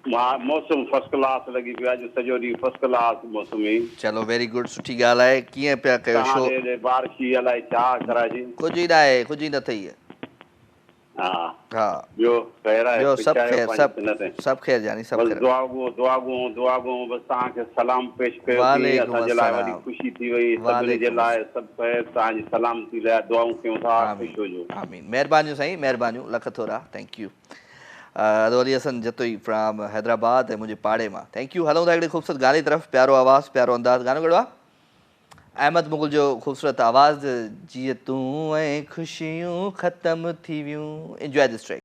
हा मौसम फर्स्ट क्लास लॻी पियो आहे अॼु सॼो ॾींहुं फर्स्ट क्लास मौसम ई। चलो वेरी गुड सुठी ॻाल्हि आहे। कीअं पिया कयो शो? तव्हां ॾे बारिश अलाए छा कराइजी। कुझु ई न आहे कुझु ई न अथई। हा हा ॿियो ख़ैर आहे ॿियो ख़ुशि सभु आहियो ख़ैर पंहिंजे सिन ते? सभु ख़ैर जानी सभु बसि ख़ैर। दुआगूं बसि तव्हांखे सलाम पेश कयो थी वालेकुम असांजे लाइ वॾी अस्सलाम। ख़ुशी थी वई सभिनी जे वालेकुम लाइ सभु ख़ैर तव्हांजी सलामती लाइ दुआऊं कयूं था आमीन ख़ुशि हुजो। आमीन महिरबानियूं साईं महिरबानियूं लख थोरा थैंक यू। अदौली हसन जतोई फ्राम हैदराबाद ऐं मुंहिंजे पाड़े मां थैंक यू। हलूं था हिकिड़ी ख़ूबसूरत गाने तरफ़। प्यारो आवाज़ु प्यारो अंदाज़ गानो कहिड़ो आहे? अहमद मुगल जो ख़ूबसूरत आवाज़ जीअं तूं ऐं ख़ुशियूं ख़तम थी वियूं। Enjoy this track.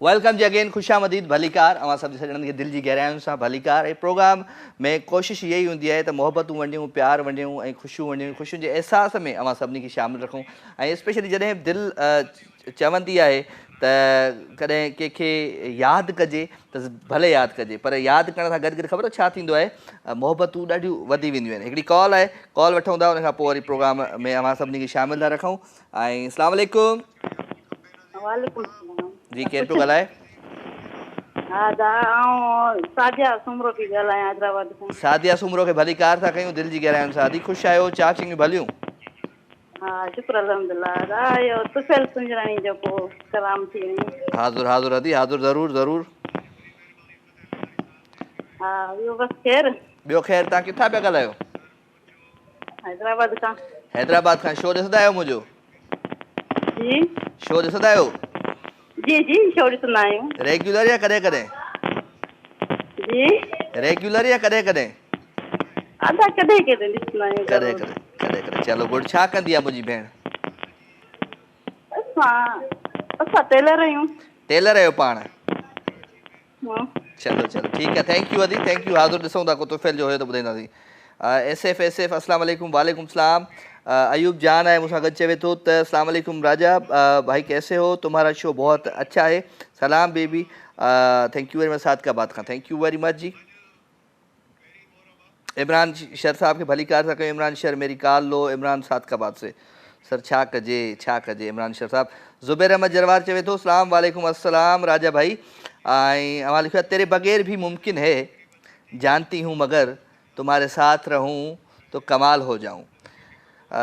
वेलकम जी अगेन, ख़ुशामदीद, भलीकार। अवां सभु ॾिसण खे दिलि जी गहराइयुनि सां भलीकार। ऐं प्रोग्राम में कोशिशि इहा ई हूंदी आहे त मोहबतूं वंडियूं, प्यार वंडियूं ऐं ख़ुशियूं वंडियूं, ख़ुशियुनि जे अहसास में अवां सभिनी खे शामिलु रखूं। ऐं स्पेशली जॾहिं दिलि चवंदी आहे त कॾहिं कंहिंखे यादि कजे त भले यादि कजे, पर यादि करण सां गॾु गॾु ख़बर छा थींदो आहे, मोहबतूं ॾाढियूं वधी वेंदियूं आहिनि। हिकिड़ी कॉल आहे, कॉल वठूं था, उन खां पोइ वरी प्रोग्राम में अवां सभिनी खे शामिलु था रखूं। ऐं अस्सलाम वालेकुम वालेकुम सलाम। जी, केरु पियो ॻाल्हाए? हा सादिया सुमरो पई ॻाल्हायां हैदराबाद खां। सादिया सुमरो खे भलीकार था कयूं दिलि जी गहराइयुनि सां। आदि ख़ुशि आहियो, चाक चङियूं भलियूं? हा शुक्र अल्हम्दुलिल्लाह। इहो तुफ़ैल सुंजराणी जो को कलाम थी वई। हाज़ुर हाज़ुर अदी, हाज़ुर, ज़रूरु ज़रूरु। हा ॿियो बसि ख़ैरु? ॿियो ख़ैरु। तव्हां किथां पिया ॻाल्हायो? हैदराबाद खां। हैदराबाद खां। शो ॾिसंदा आहियो मुंहिंजो? जी शो ॾिसंदा आहियो? जी जी शो ॾिसंदा आहियूं। रेगुलर या कॾहिं कॾहिं? जी रेगुलर या कॾहिं कॾहिं? अदा कॾहिं कॾहिं ॾिसंदा आहियूं। कॾहिं कॾहिं कॾहिं कॾहिं। चलो गुड। छा कंदी आहे मुंहिंजी भेण? असां टेलर आहियूं। टेलर आहियो पाण? हा। चलो चलो ठीकु आहे, थैंक यू अदी, थैंक यू। हाज़ुर ॾिसूं था को तुफ़ैल जो हुयो त ॿुधाईंदासीं। एस एफ अस्सलाम वालेकुम। वालेकुम सलाम। अयूब जान आहे मूंसां गॾु, चवे थो त अस्सलाम वालेकुम राजा भाई, कैसे हो? तुम्हारा शो बहुत अच्छा है। सलाम baby. Thank you very much. Saad का बात खां thank you very much ji. Imran sir साहब खे भलीकार था कयूं। इमरान शर मेरी कॉल लो। इमरान सादकाबाद से। सर छा कजे इमरान शर साहब। ज़ुबैर अहमद जरवार चवे थो अस्सलाम वालेकुम। अस्सलाम राजा भाई। ऐं अवां लिखियो आहे तेरे बगैर भी मुमकिन है, जानती हूँ मगर तुम्हारे साथ रहूँ तो कमाल हो जाऊँ।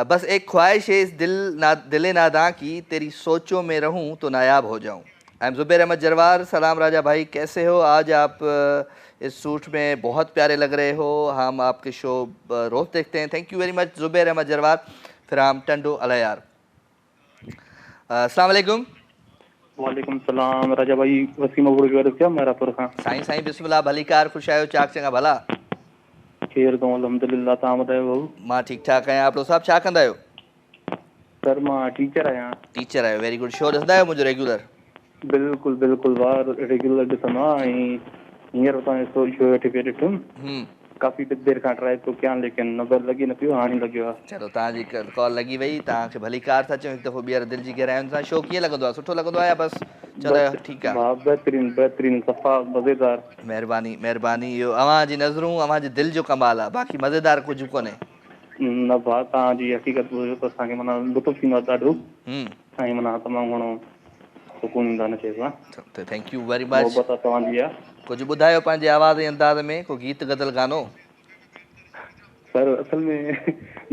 बस एक ख्वाहिश है इस दिले नादां की, तेरी सोचों में रहूँ तो नायाब हो जाऊँ। I am Zubair Ahmed जरवार। सलाम राजा भाई, कैसे हो? आज आप इस सूट में बहुत प्यारे लग रहे हो। हम आपके शो रोज़ देखते हैं। Thank you very much Zubair Ahmed Jarwar from Tando Allahyar. अस्सलाम वालेकुम। वालेकुम सलाम राजा भाई। वसीम अबू मैरापुर खां। साईं साईं बिस्मिल्लाह। भलीकार, ख़ुशि आहियो? चाक चङा भला? खैर तो अल्हम्दुलिल्लाह। तव्हां ॿुधायो भाऊ? मां ठीकु ठाक आहियां। आपलो साहब छा कंदा आहियो? सर मां टीचर आहियां। टीचर आहियो, वेरी गुड। शो ॾिसंदा आहियो मुंहिंजो रेगुलर? बिल्कुलु बिल्कुलु वार रेगुलर ॾिसंदो आहियां। ऐं हींअर तव्हांजो शो वेठे पियो ॾिठुमि। काफ़ी देरि खां ट्राई पियो कयां, लेकिन नंबर लॻी न पियो, हाणे लॻियो आहे। चलो तव्हांजी कॉल लॻी वई, तव्हांखे भलीकार था चऊं हिकु दफ़ो ॿीहर दिलि जी गहराइयुनि सां। शो कीअं लॻंदो आहे? सुठो लॻंदो आहे या बसि चलो ठीकु आहे? हा बहितरीनु बहितरीनु, सफ़ा मज़ेदार। महिरबानी महिरबानी। इहो अव्हांजी नज़रूं, अव्हांजे दिलि जो कमाल आहे, बाक़ी मज़ेदार कुझु कोन्हे। न भाउ, तव्हांजी हक़ीक़त ॿुधो त असांखे माना लुत्फ़ु थींदो आहे ॾाढो। ऐं माना तमामु घणो सुकून ईंदो आहे, न चइबो आहे। Thank you very much. मोहबत तव्हांजी आहे। कुझु ॿुधायो पंहिंजे आवाज़ जे अंदाज़ में, को गीत गज़ल गानो? सर असल में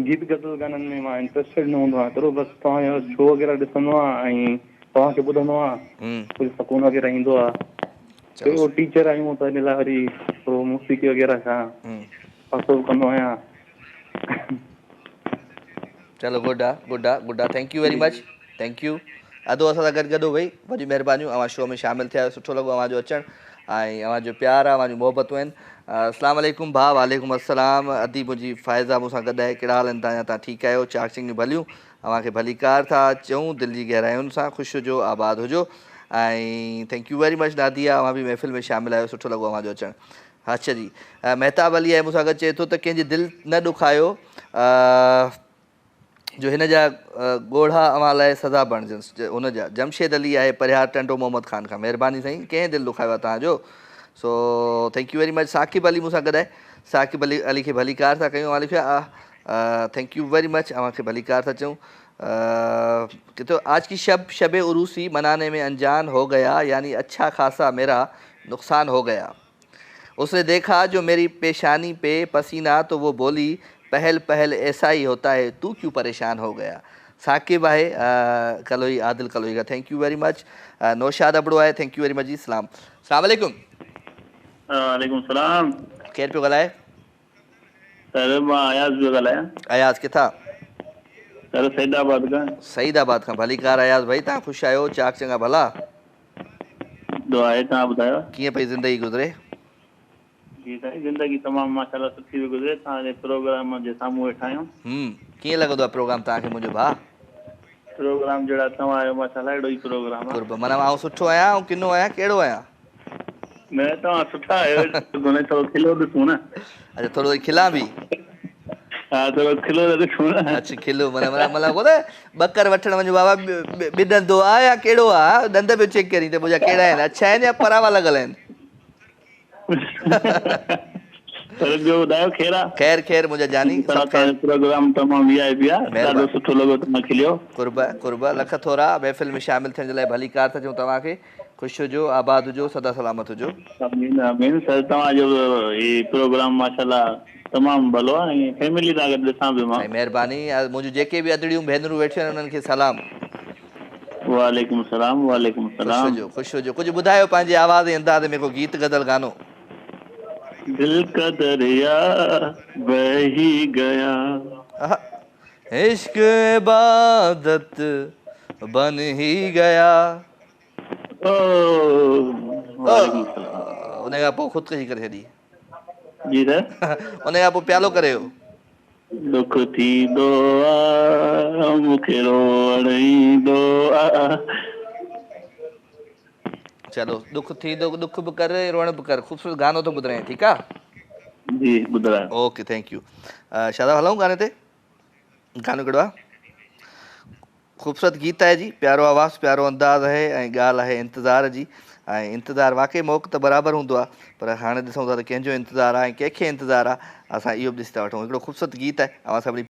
गीत गज़ल गाननि में मां इंट्रस्टेड न हूंदो आहियां एतिरो। बसि तव्हांजो शो वग़ैरह ॾिसंदो आहियां ऐं तव्हांखे ॿुधंदो आहियां, कुझु सुकून वग़ैरह ईंदो आहे। ॿियो टीचर आहियूं त इन लाइ वरी थोरो मौसीक़ी वग़ैरह खां पसंदि कंदो आहियां। चलो गुड आहे गुड आहे गुड आहे। Thank you very much, thank U. अधो असां सां गॾु वई, वॾी महिरबानियूं। अवां शो में शामिलु थिया, सुठो लॻो अवांजो अचणु ऐं अवांजो प्यारु आहे, अवांजूं मोहबतूं आहिनि। अस्सलाम वालेकुम भाउ। वालेकुम अस्सलाम। अदी मुंहिंजी फ़ाइज़ा मूंसां गॾु आहे। कहिड़ा हाल आहिनि तव्हांजा? तव्हां ठीकु आहियो? चाक चङियूं भलियूं। अव्हांखे भलीकार था चऊं दिलि जी गहराइयुनि सां। ख़ुशि हुजो, आबाद हुजो ऐं thank you very much Nadia. अव्हां बि महफ़िल में शामिलु आहियो, सुठो लॻो अव्हांजो अचणु। अच्छा जी। महताब अली आहे मूंसां गॾु, चए थो त कंहिंजी दिलि न ॾुखायो जो हिन जा ॻोढ़ा अव्हां लाइ सज़ा बणिजंसि। हुनजा जमशेद अली आहे परिहार टंडो मोहम्मद ख़ान खां। महिरबानी साईं, कंहिं दिलि ॾुखायो आहे तव्हांजो? So thank you very much. Saqib Ali मूंसां गॾु आहे। साकिब अली खे भलीकार था कयूं। अव्हां लिखियो आहे थैंक यू वेरी मच, अव्हांखे भलीकार था चऊं। किथो आज की शब उरूसी मनाने में अनजान हो गया, यानी अच्छा खासा मेरा नुकसान हो गया। उसने देखा जो मेरी पेशानी पे पसीना, तो वो बोली पहल पहल ऐसा ही होता है, तू क्यों परेशान हो गया। साकिब आहे कलोई, आदिल कलोई का। Thank you very much. Naushad Abro आहे। थैंक यू वेरी मच जी। सलाम। अस्सलाम वालेकुम। वालेकुम सलाम। केरु पियो ॻाल्हाए? सर मां अयाज़ पियो ॻाल्हायां। अयाज़ किथां? सर सईदाबाद खां। सईदाबाद खां। भलीकार अयाज़ भाई, तव्हां ख़ुशि आहियो? चाक चङा भला? दुआ आहे। तव्हां ॿुधायो कीअं पई ज़िंदगी गुज़रे? जी साईं, ज़िंदगी तमामु माशाल्लाह सुठी पई गुज़रे। तव्हांजे प्रोग्राम जे साम्हूं वेठा आहियूं। कीअं लॻंदो आहे प्रोग्राम तव्हांखे मुंहिंजो भाउ? प्रोग्राम जड़ा तव्हां आयो माशाल्लाह एड़ो ही प्रोग्राम आहे कुर्ब माना आउं सुठो आहियां ऐं किनो आहियां कहिड़ो आहियां मैं तव्हां सुठा आहियो कोने थोरो खिलो ॾिसूं न अच्छा थोरो खिलां बि हा थोरो खिलो त ॾिसूं न अच्छा खिलो माना माना मतलब कोन ॿकर वठण वञो बाबा ॿिॾंदो आहे या कहिड़ो आहे ॾंद पियो चेक करी त मुंहिंजा कहिड़ा आहिनि अच्छा आहिनि या परावा लॻल आहिनि पर ॿियो ॿुधायो खेरा ख़ैर ख़ैर मुंहिंजा जानी सभु ख़ैर प्रोग्राम तमामु वीआईपी आहे ॾाढो महिरबानी सुठो लॻो तव्हां खिलियो कुर्ब कुर्ब लख थोरा महफ़िल में शामिल थियण जे लाइ भली कार था चऊं तव्हांखे ख़ुशि हुजो आबाद हुजो सदा सलामत हुजो आमीन आमीन सर तव्हांजो ही प्रोग्राम माशाल्लाह तमामु भलो आहे ऐं फैमिली सां गॾु ॾिसां पियो मां ऐं महिरबानी मुंहिंजूं जेके बि अदड़ियूं भेनरूं वेठियूं आहिनि उन्हनि खे सलाम वालेकुम सलाम वालेकुम सलाम ख़ुशि हुजो कुझु ॿुधायो पंहिंजे आवाज़ ऐं अंदाज़ में को गीत गज़ल गानो दिल का दरिया बही गया इश्क इबादत बन ही गया वालेकुम सलाम उन खां पोइ ख़ुदकुशी करे छॾी जी सर उन खां पोइ प्यालो करियो दुख थींदो आहे मूंखे रोअण ईंदो आहे चलो दुख थींदो दुख बि कर रोअण बि कर ख़ूबसूरत गानो थो ॿुधायां ठीकु आहे जी ॿुधायो ओके थैंक यू शादाब हलूं गाने ते गानो कहिड़ो आहे ख़ूबसूरत गीत आहे जी प्यारो आवाज़ प्यारो अंदाज़ आहे ऐं ॻाल्हि आहे इंतज़ार जी ऐं इंतज़ारु वाक़ई मौक़ त बराबरि हूंदो आहे पर हाणे ॾिसूं था त कंहिंजो इंतज़ारु आहे ऐं कंहिंखे इंतज़ारु आहे असां इहो बि ॾिसी था वठूं हिकिड़ो ख़ूबसूरत गीत आहे ऐं सभिनी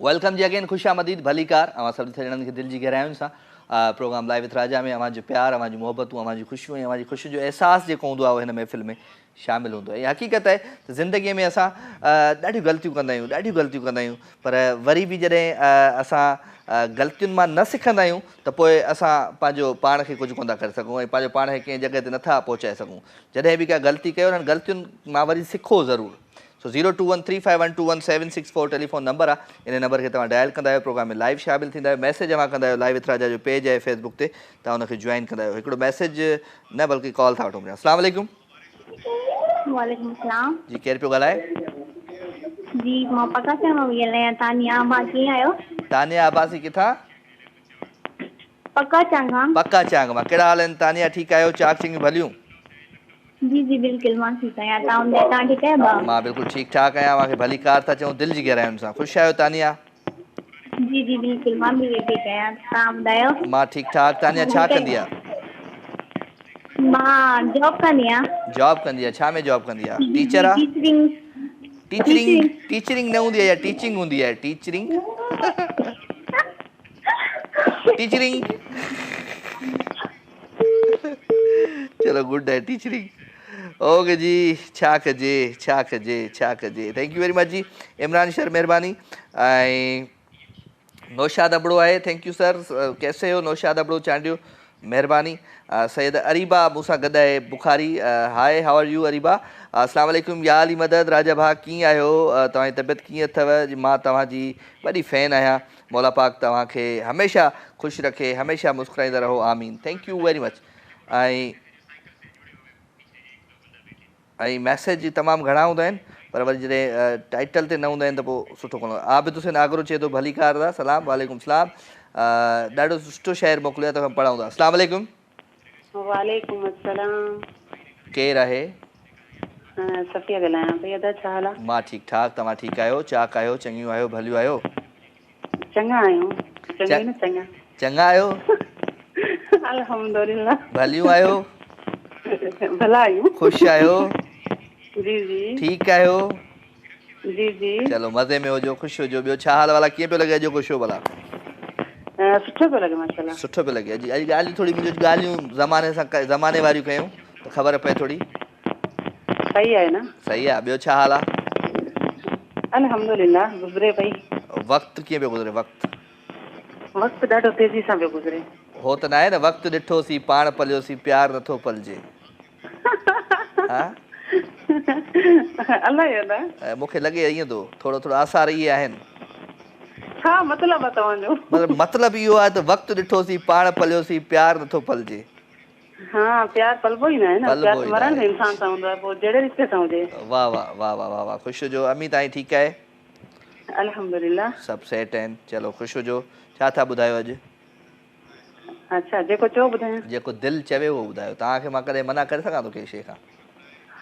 वेलकम जी अगेन, ख़ुशि आमदीद भलीकार। अवां सभिनी ॼणनि खे दिलि जी गहराइयुनि सां प्रोग्राम लाइव विथ राजा में अवां जो प्यार, अवां जी मोहबतूं, अवां जी ख़ुशियूं ऐं अवां जी ख़ुशी जो अहसासु जेको हूंदो आहे उहो हिन महफ़िल में शामिलु हूंदो आहे। हक़ीक़त आहे त ज़िंदगीअ में असां ॾाढियूं ग़लतियूं कंदा आहियूं, पर वरी बि जॾहिं असां ग़लतियुनि मां न सिखंदा आहियूं त पोइ असां पंहिंजो पाण खे कुझु कोन था करे सघूं ऐं पंहिंजो पाण खे कंहिं जॻह ते नथा पहुचाए सघूं। जॾहिं बि का ग़लती कयो हुननि ग़लतियुनि मां वरी सिखो ज़रूरु। सो 02135121764 टेलीफोन नंबर आहे। इन नंबर खे तव्हां डायल कंदा आहियो, प्रोग्राम में लाइव शामिलु थींदा आहियो, मैसेज जमा कंदा आहियो, लाइव विथ राजा जो पेज आहे फेसबुक ते, तव्हां हुनखे जॉइन कंदा आहियो। हिकिड़ो मैसेज न बल्कि कॉल था वठूं। अस्सलाम वालेकुम। वालेकुम सलाम जी, केरु पियो ॻाल्हाए? जी, मां पका से मां ॻाल्हायां। तानिया, मां कीअं आहियो? तानिया अब्बासी किथां? पका चांगा। पक्का चांग मां। कहिड़ा हाल आहिनि तानिया? ठीकु आहियो? चाक चिंगियूं भलियूं? जी जी बिल्कुलु, मां ठीकु आहियां। तव्हां ठीकु आहियो? मां बिल्कुलु ठीकु ठाक आहियां। मूंखे भलीकार था चऊं, दिलि जी गहराइयुनि सां। ख़ुशि आहियो तानिया? जी जी बिल्कुलु, मां बि ठीकु आहियां। तव्हां ॿुधायो? मां ठीकु ठाक। तानिया छा कंदी आहे? मां जॉब कंदी आहियां। जॉब कंदी आहे? छा में जॉब कंदी आहे? टीचर आहे? टीचरिंग न हूंदी आहे या टीचिंग हूंदी आहे? टीचरिंग चलो गुड आहे टीचरिंग। ओके जी, छा कजे। Thank you very much ji. Imran sir महिरबानी। ऐं नौशाद अबड़ो आहे, थैंक यू सर। कैसे हो नौशाद अबड़ो चांडियो, महिरबानी। सैयद अरीबा मूंसां गॾु आहे बुखारी। हाय, हाउ आर यू अरीबा? अस्सलाम वालेकुम। या अली मदद राजा भाउ, कीअं आहियो? तव्हांजी तबियत कीअं अथव? मां तव्हांजी वॾी फैन आहियां। मौला पाक तव्हांखे हमेशह ख़ुशि रखे, हमेशह मुस्कुराईंदा रहो, आमीन। Thank you very much. ऐं मैसेज तमामु घणा हूंदा आहिनि, पर वरी जॾहिं टाइटल ते न हूंदा आहिनि त पोइ सुठो कोन। आबिद हुसैन आगरो चए थो भलीकार दा सलाम। वालेकुम सलाम। ॾाढो सुठो शाइर मोकिलियो आहे, तव्हां पढ़ाऊं था। अस्सलाम वालेकुम। वालेकुम अस्सलाम। केरु आहे? सफ़िया ॻाल्हायां पई। अदा छा हाल आहे? मां ठीकु ठाक। तव्हां ठीकु आहियो? चाक आहियो? चङियूं आहियो? भलियूं आहियो? चङा आहियूं। चङा आहियो? अल्हम्दुलिल्लाह। भलियूं आहियो? भला आहियूं। ख़ुशि आहियो? जी जी। ठीकु आहियो? जी जी। चलो मज़े में हुजो, ख़ुशि हुजो। ॿियो छा हाल वाला? कीअं पियो लॻे अॼोको शो भला? सुठो पियो लॻे माशाल्लाह। सुठो पियो लॻे। अॼु ॻाल्हियूं थोरी मुंहिंजूं ॻाल्हियूं ज़माने वारियूं कयूं त ख़बर पए थोरी। सही आहे न? सही आहे। ॿियो छा हाल आहे? अल्हम्दुलिल्लाह, गुज़रे पई। वक़्तु कीअं पियो गुज़रे? वक़्तु ॾाढो तेज़ी सां पियो गुज़रे। हो त न आहे न, वक़्तु ॾिठोसीं पाण पलियोसीं, प्यार नथो पलिजे। हा अलाए मूंखे लॻे ईअं थो, थोरो आसार इहे आहिनि। छा मतिलबु आहे तव्हांजो? मतिलबु इहो आहे त वक़्तु ॾिठोसीं पाण पलियोसीं, प्यार नथो पलिजे। हा, प्यार पलबो ई न आहे न। प्यार मरण में इंसान सां हूंदो आहे, पोइ जहिड़े रिश्ते सां हुजे। वाह वाह वाह वाह वाह वाह। ख़ुशि हुजो। अम्मी ताईं ठीकु आहे? अल्हम्दुलिल्लाह, सभु सेट आहिनि। चलो ख़ुशि हुजो। छा था ॿुधायो अॼु? अच्छा, जेको चओ ॿुधायां। जेको दिलि चवे उहो ॿुधायो। तव्हांखे मां कॾहिं मना करे सघां थो कंहिं शइ खां?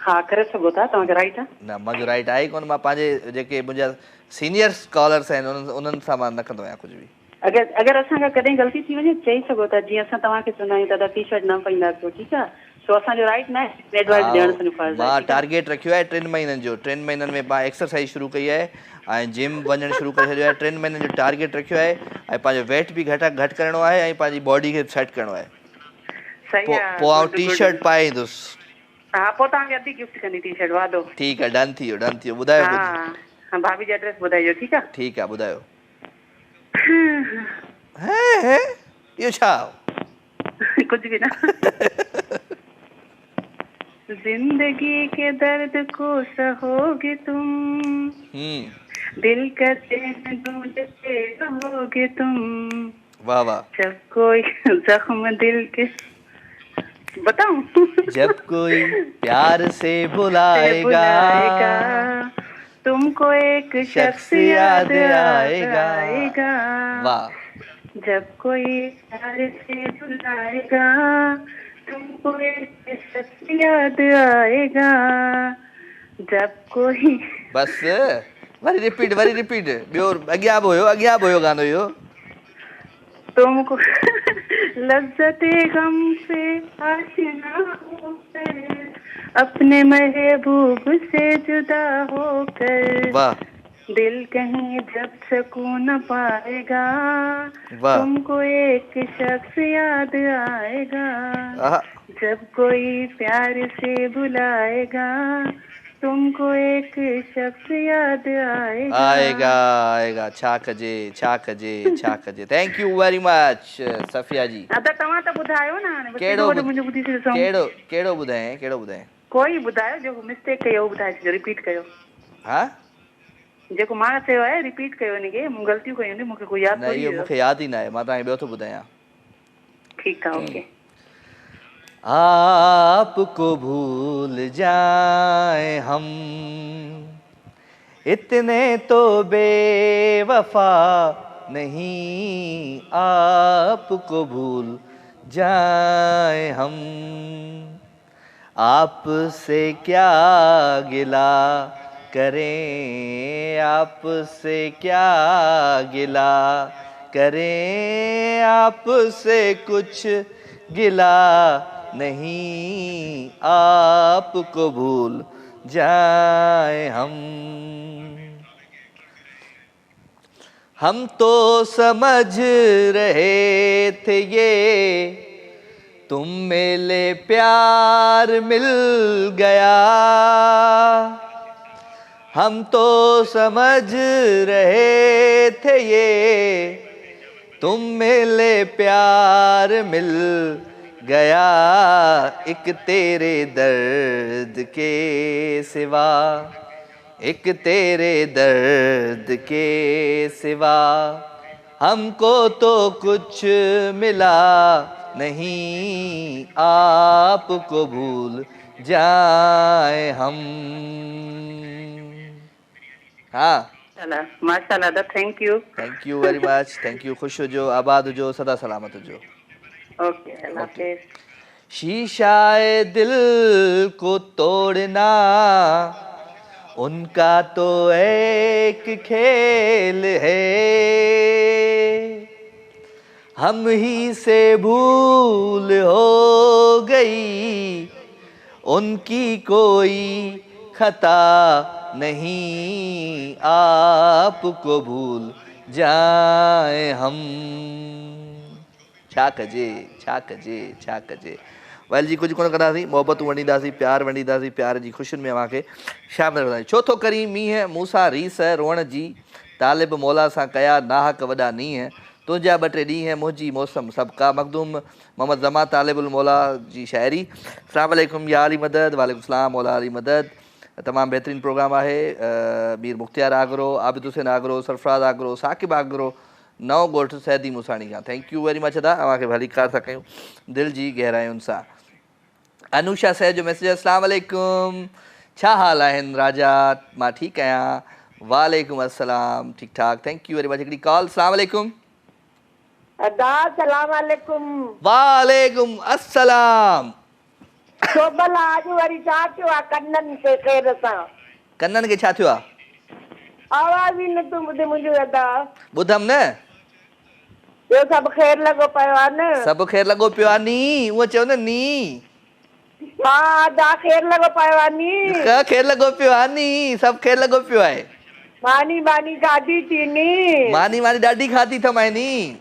हा, करे सघो था, तव्हांखे राइट आहे। न, मुंहिंजो राइट आहे ई कोन। मां पंहिंजे जेके मुंहिंजा सीनियर स्कॉलर्स आहिनि उन्हनि सां मां न कंदो आहियां कुझु बि। अगरि असांखां कॾहिं ग़लती थी वञे चई सघो था। जीअं असां तव्हांखे चवंदा आहियूं दादा टी शर्ट न पाईंदासीं, ठीकु आहे? सो असांजो राइट न आहे एडवाइस ॾियण जो फर्ज़ आहे। मां टारगेट रखियो आहे 3 महीननि जो। 3 महीननि में मां एक्सरसाइज शुरू कई आहे ऐं जिम वञणु शुरू करे छॾियो आहे। 3 महीननि जो टारगेट रखियो आहे ऐं पंहिंजो वेट बि घटि करिणो आहे ऐं पंहिंजी बॉडी खे सेट करिणो आहे। पोइ आउं टी शर्ट पाए ईंदुसि। हा, पोइ तव्हांखे अधी गिफ्ट कंदी टी शर्ट, वादो। ठीकु आहे, डन थी वियो। ॿुधायो कुझु? हा, भाभी जी एड्रेस ॿुधाइजो, ठीकु आहे? ठीकु आहे, ॿुधायो। इहो छा? कुझु बि न। जिंदगी के दर्द को सहोगे तुम, दिल का चैन ढूंढते रहोगे तुम। वाह वाह। जब कोई जख्म दिल के, बताऊं? जब कोई प्यार से बुलाएगा तुमको एक शख्स याद आएगा। वाह। जब कोई प्यार से बुलाएगा तुमको एक शख्स याद आएगा। जब कोई, बस वरी रिपीट ॿियो अॻियां बि हुयो गानो इहो। तुमको लज्जते गम से आशिना होकर अपने महबूब से जुदा होकर। वाह। दिल कहीं जब सुकून पाएगा, वाह। तुमको एक शख्स याद आएगा, आहा, जब कोई प्यार से बुलाएगा, तुमको एक शख्स याद आएगा। आएगा आएगा। छा कजे छा कजे छा कजे। Thank you very much Safia ji. अदा तव्हां त ॿुधायो न हाणे, बसि कहिड़ो एॾो वॾो मुंहिंजो ॿुधी छॾियो। कहिड़ो ॿुधाए कहिड़ो ॿुधाए? कोई ॿुधायो जेको मिस्टेक कयो उहो ॿुधाए छॾियो, रिपीट कयो। हा, जेको मां चयो आहे रिपीट कयो हिनखे, मूं ग़लतियूं कयूं आहिनि, मूंखे कोई यादि न थोरी इहो हुयो। मूंखे यादि ई न आहे, मां तव्हांखे ॿियो थो ॿुधायां। ठीकु आहे, ओके। आपको भूल जाए हम, इतने तो बेवफा नहीं, आपको भूल जाए हम, आपसे क्या गिला करें, आपसे क्या गिला करें, आपसे कुछ गिला नहीं, आपको भूल जाए हम तो समझ रहे थे ये तुम मेले प्यार मिल गया, हम तो समझ रहे थे ये तुम मेले प्यार मिल गया, एक तेरे दर्द के सिवा, एक तेरे दर्द के सिवा, हमको तो कुछ मिला नहीं, आपको भूल जाए हम। हाँ, माशाल्लाह दा, thank you very much. Thank U. खुश हुजो, आबाद हुजो, सदा सलामत हुजो। ओके, अल्लाह हाफिज़। शीशाए दिल को तोड़ना उनका तो एक खेल है, हम ही से भूल हो गई, उनकी कोई खता नहीं, आपको भूल जाए हम। छा कजे छा कजे छा कजे। वेल जी, कुछ कोन कंदासीं, मोहबतूं वंडींदासीं, प्यार वंडींदासीं, प्यार जी ख़ुशियुनि में अव्हांखे शामिल कंदासीं। छो थो करी मींहं मूंसां रीस रोअण जी, तालिब मौला सां कया नाहक वॾा नींहं, तुंहिंजा ॿ टे ॾींहं मुंहिंजी मौसम सबका। मखदूम मोहम्मद ज़मा तालिबुल मौला जी शाइरी। अस्सलाम वालेकुम या अली मदद। वालेकुम सलाम मौला अली मदद। तमामु बहितरीनु प्रोग्राम आहे। मीर मुख्तियार आगरो, आबिद हुसैन आगरो, सरफराज़ आगरो, साकिब आगरो, नओं ॻोठु सैदी मूसाणी खां। थैंक यू वेरी मच अदा, अव्हांखे भली कार था कयूं दिलि जी गहरायुनि सां। अनुषा सैद जो मैसेज। अस्सलाम वालेकुम, छा हाल आहिनि राजा? मां ठीकु आहियां। वालेकुम अस्सलाम, ठीकु ठाक, थैंक यू वेरी मच। हिकिड़ी कॉल। अस्सलाम वालेकुम। अदा, सलाम वालेकुम। वालेकुम अस्सलाम। शोभल आज वरी छा थियो आहे कन्ननि खे ख़ैर सां? कन्ननि खे छा थियो आहे? आवाज़ ई नथो ॿुधे मुंहिंजो अदा। ॿुधमि न। ॿियो सभु ख़ैर लॻो पियो आहे न? सभु ख़ैर लॻो पियो आहे नी, उहो चयो न नी। हा अदा, ख़ैर लॻो पियो आहे नी। ख़ैर लॻो पियो आहे नी, सभु ख़ैर लॻो पियो आहे। मानी मानी खाधी थी नी? मानी मानी ॾाढी खाधी अथमि नी।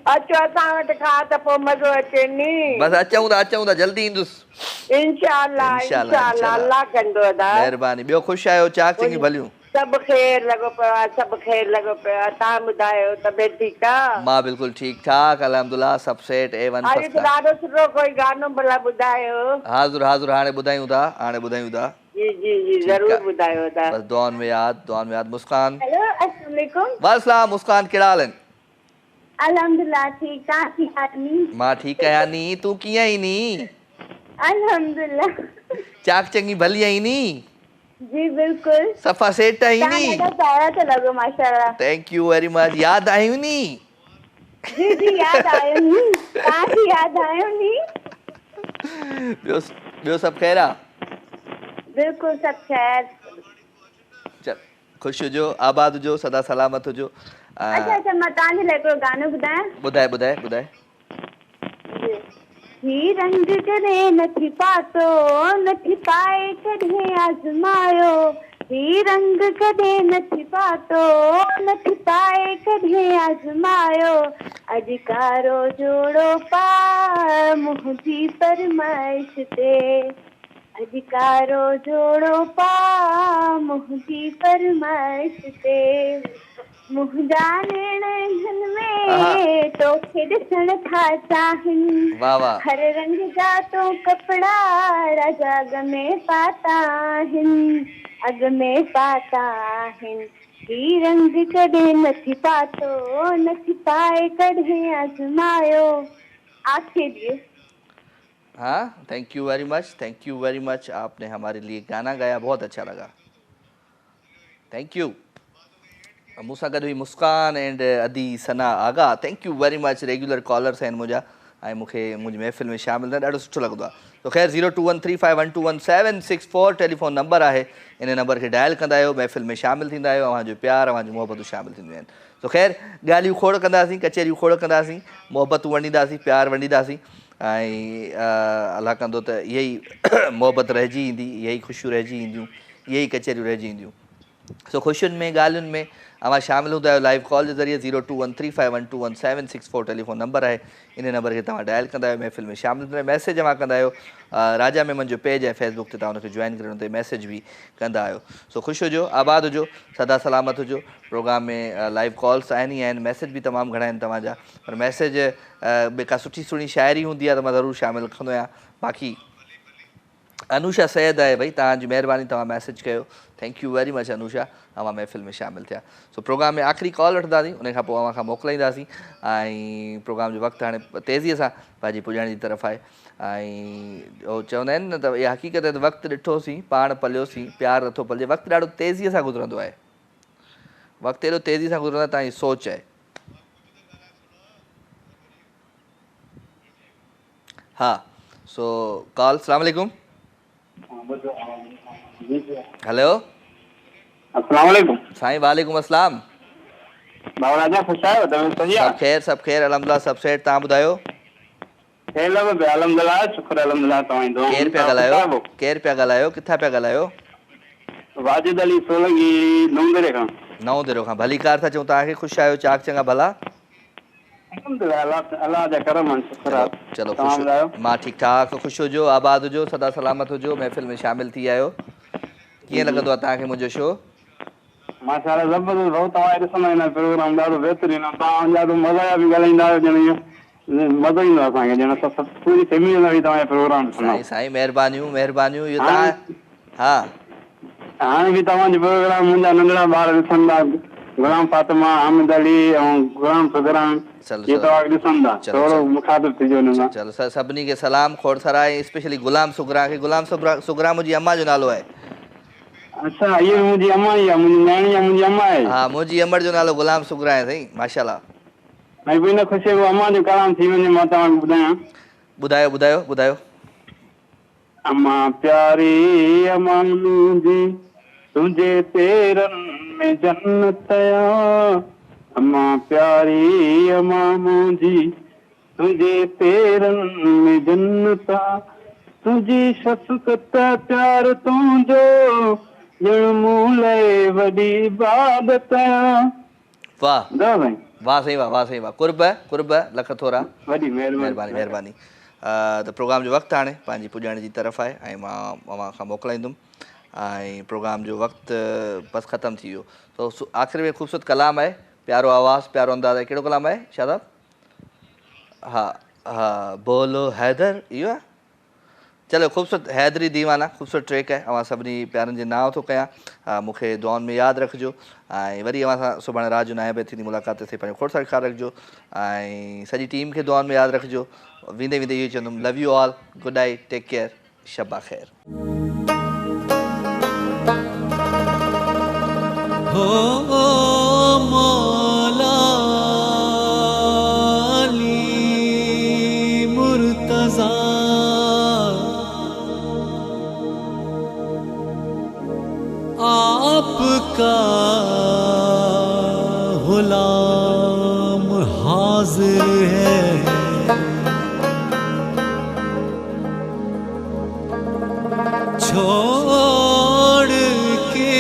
अचो असां वटि खा त पोइ मज़ो अचे नी। बसि अचूं था जल्दी ईंदुसि। इंशाअल्लाह इंशाअल्लाह, अल्लाह कंदो अदा। महिरबानी। ॿियो ख़ुशि आहियो? चाक चङी भलियूं? सभु ख़ैर लॻो पियो आहे, सभु ख़ैर लॻो पियो आहे। तव्हां ॿुधायो, तबियत ठीकु आहे? मां बिल्कुलु ठीकु ठाक, अल्हम्दुलिल्लाह, सभु सेट A1। अॼु त ॾाढो सुठो कोई गानो भला ॿुधायो। हाज़ुर हाज़ुर, हाणे ॿुधायूं था, हाणे ॿुधायूं था। जी जी जी, ज़रूरु ॿुधायो था। बस दुआउनि में यादि। मुस्कान। हेलो, अस्सलाम वालेकुम। वालेकुम मुस्कान, कहिड़ा हाल आहिनि? अल्हम्दुलिल्लाह ठीकु आहे। ठीकु आहे नी? मां ठीकु आहियां नी, तूं कीअं आहीं नी? अल्हम्दुलिल्लाह। चाक चङी भली आहीं नी? जी बिल्कुलु। सफ़ा सेट आहीं नी? ॾाढो प्यारा था लॻो माशाअल्लाह। Thank you very much. यादि आहियूं नी? जी जी, यादि आयो नी। तव्हांखे यादि आयो नी? ॿियो सभु ख़ैर आहे? बिल्कुलु सभु ख़ैर। चल, ख़ुशि हुजो, आबाद हुजो, सदा सलामत हुजो। अच्छा, मां तव्हांजे लाइ हिकिड़ो गानो ॿुधायां? ॿुधाए। ही रंग करे नथी पातो, नथी पाए कॾहिं आज़मायो, ही रंग कदे न छिपातो न छिपाए कदे आजमायो अधिकारो जोड़ो पा मुझी फरमाइश ते अधिकारो जोड़ो पा मुझी फरमाइश ते मुंहिंजा नेणनि में तोखे ॾिसण था चाहिनि वाह वाह हर रंग जा तो कपड़ा राजा अग में पाता आहिनि अग में पाता आहिनि ही रंग कॾहिं न थी पातो न थी पाए कॾहिं आज़मायो आखे दिए। हाँ, थैंक यू वेरी मच। आपने हमारे लिए गाना गाया, बहुत अच्छा लगा, थैंक यू। मूंसां गॾु हुई मुस्कान एंड अदी Sana Agha, thank you very much. Regular callers आहिनि मुंहिंजा ऐं मूंखे मुंहिंजी महफ़िल में शामिल थियणु ॾाढो सुठो लॻंदो आहे। तो ख़ैर 02135121764 टेलीफोन नंबर आहे, इन नंबर खे डायल कंदा आहियो, महफ़िल में शामिल थींदा आहियो, अव्हांजो प्यार अव्हांजूं मोहबतूं शामिल थींदियूं आहिनि। तो ख़ैर ॻाल्हियूं खोड़ कंदासीं, कचहरियूं खोड़ कंदासीं, मोहबतूं वंडींदासीं, प्यार वंडींदासीं ऐं अलाह कंदो त इहा ई मोहबत रहिजी ईंदी, इहा ई ख़ुशियूं रहिजी ईंदियूं, इहे ई कचहरियूं रहिजी ईंदियूं। सो ख़ुशियुनि में ॻाल्हियुनि में अव्हां शामिल हूंदा आहियो लाइव कॉल जे ज़रिए। 02135121764 टेलीफोन नंबर आहे, इन नंबर खे तव्हां डायल कंदा आहियो, महफ़िल में शामिल थींदा आहियो, मैसेज जमा कंदा आहियो। राजा मेमन जो पेज आहे फेसबुक ते, तव्हां हुनखे जॉइन करे हुन ते मैसेज बि कंदा आहियो। सो ख़ुशि हुजो, आबाद हुजो, सदा सलामत हुजो। प्रोग्राम में लाइव कॉल्स आहिनि ई आहिनि, मैसेज बि तमामु घणा आहिनि तव्हांजा, पर मैसेज में का सुठी सुहिणी शाइरी हूंदी आहे त मां ज़रूरु शामिलु रखंदो आहियां। बाक़ी अनुषा सैयद आहे, भई तव्हांजी महिरबानी, तव्हां मैसेज कयो, thank you very much Anusha, अव्हां महफ़िल में शामिल थिया। सो प्रोग्राम में आख़िरी कॉल वठंदासीं, उन खां पोइ अव्हां खां मोकिलाईंदासीं ऐं प्रोग्राम जो वक़्तु हाणे तेज़ीअ सां पंहिंजी पुॼण जी तरफ़ आहे। ऐं उहो चवंदा आहिनि न त इहा हक़ीक़त आहे त वक़्तु ॾिठोसीं पाण पलियोसीं प्यार नथो पलिजे। वक़्तु ॾाढो तेज़ीअ सां गुज़रंदो आहे, वक़्तु एॾो तेज़ी सां गुज़रंदो आहे, तव्हांजी सोच आहे। हा, सो कॉल, अस्सलाम वालेकुम। हेलो, अस्सलाम वालेकुम साईं। वालेकुम अस्सलाम। बाबा राजा ख़ुशि आहियो? सब ख़ैर अल्हम्दुलिल्लाह, सब सेठ, तव्हां ॿुधायो? अल्हम्दुलिल्लाह, शुक्र अल्हम्दुलिल्लाह। तव्हां दुआ केरु पिया ॻाल्हायो? किथां पिया ॻाल्हायो? वाजिद अली सोलंगी, नवंदरे खां। भली कार था चऊं, तव्हांखे ख़ुशि आहियो, चाक चङा भला? अल्लाह जा करम आहिनि, शुक्र आहे। चलो ख़ुशि, मां ठीकु ठाक, ख़ुशि हुजो, आबाद हुजो, सदा सलामत हुजो, महफ़िल में शामिल थी आहियो। कीअं लॻंदो आहे तव्हांखे मुंहिंजो शो? माशाअल्लाह ज़बरदस्त भाऊ, तव्हां ॾिसंदा आहियो प्रोग्राम ॾाढो बहितरीनु आहे। तव्हां ॾाढो मज़ा बि ॻाल्हाईंदा आहियो, ॼण मज़ो ईंदो आहे असांखे, ॼण पूरी फैमिली में बि तव्हांजो प्रोग्राम ॾिसंदा। साईं महिरबानियूं इहो तव्हां। हा, हाणे बि तव्हांजो प्रोग्राम मुंहिंजा नंढड़ा ॿार ॾिसंदा, गुलाम फातिमा, अहमद अली ऐं गुलाम सुगराम, इहे तव्हांखे ॾिसंदा, थोरो मुखातिब थिजो हिन सां। चलो सभिनी खे सलाम खोड़ सराए, स्पेशली गुलाम सुगरा खे। गुलाम सुगरा मुंहिंजी अम्मा जो नालो आहे। अच्छा, इहे मुंहिंजी अम्मा ई आहे, मुंहिंजी नानी आहे, मुंहिंजी अम्मा आहे। हा, मुंहिंजी अम्मा जो नालो गुलाम सुगरा आहे साईं, माशाअल्लाह। ऐं पोइ हिन ख़ुशी में अम्मा जो कलाम थी वञे, मां तव्हांखे ॿुधायां। ॿुधायो। अम्मा प्यारी अम्मा मुंहिंजी, तुंहिंजे पेरनि में जन्नत आ। अम्मा प्यारी अम्मा मुंहिंजी, तुंहिंजे पेरनि में जन्नत आ। तुंहिंजी शफ़क़त प्यार तुंहिंजो, ॼण मूं लाइ वॾी इबादत आ। वाह वाह साईं, वाह साईं, वाह। कुर्ब लख थोरा, वॾी महिरबानी। त प्रोग्राम जो वक़्तु हाणे पंहिंजी पुॼण जी तरफ़ आहे ऐं मां अव्हां खां मोकिलाईंदुमि ऐं प्रोग्राम जो वक़्तु बसि ख़तमु थी वियो। तो आख़िर में ख़ूबसूरत कलाम आहे, प्यारो आवाज़ु, प्यारो अंदाज़ आहे। कहिड़ो कलाम आहे शादाब? हा, बोलो हैदर, इहो आहे। चलो ख़ूबसूरत हैदरी दीवाना, ख़ूबसूरत ट्रैक आहे। अव्हां सभिनी प्यारनि जे नाव थो कयां, मूंखे दुआउनि में यादि रखिजो ऐं वरी अव्हां सां सुभाणे राति जो 9 बजे थींदी मुलाक़ात, ते पंहिंजो खोड़ सारो ख़्यालु रखिजो ऐं सॼी टीम खे दुआउनि में यादि रखिजो। वेंदे इहो चवंदुमि, love you all, good night, take care, शब्बा ख़ैर। मौला अली मुर्तज़ा, आपका गुलाम हाजिर है। छोड़ के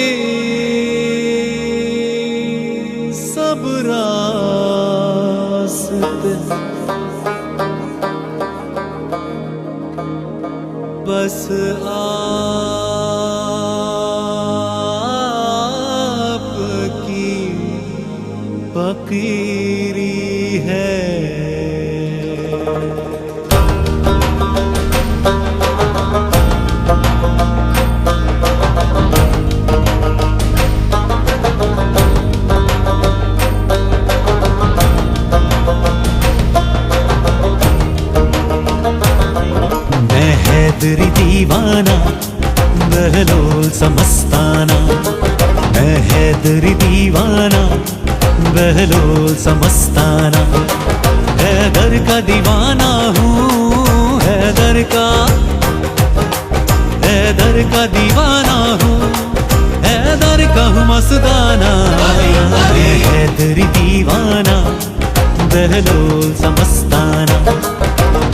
बहलोल समस्ताना, मैं हैदरी दीवाना, बहलोल समस्ताना। हैदर का दीवाना हूँ, हैदर का दीवाना हूँ, हैदर का हूँ मस्ताना। हैदरी दीवाना, बहलोल समस्ताना,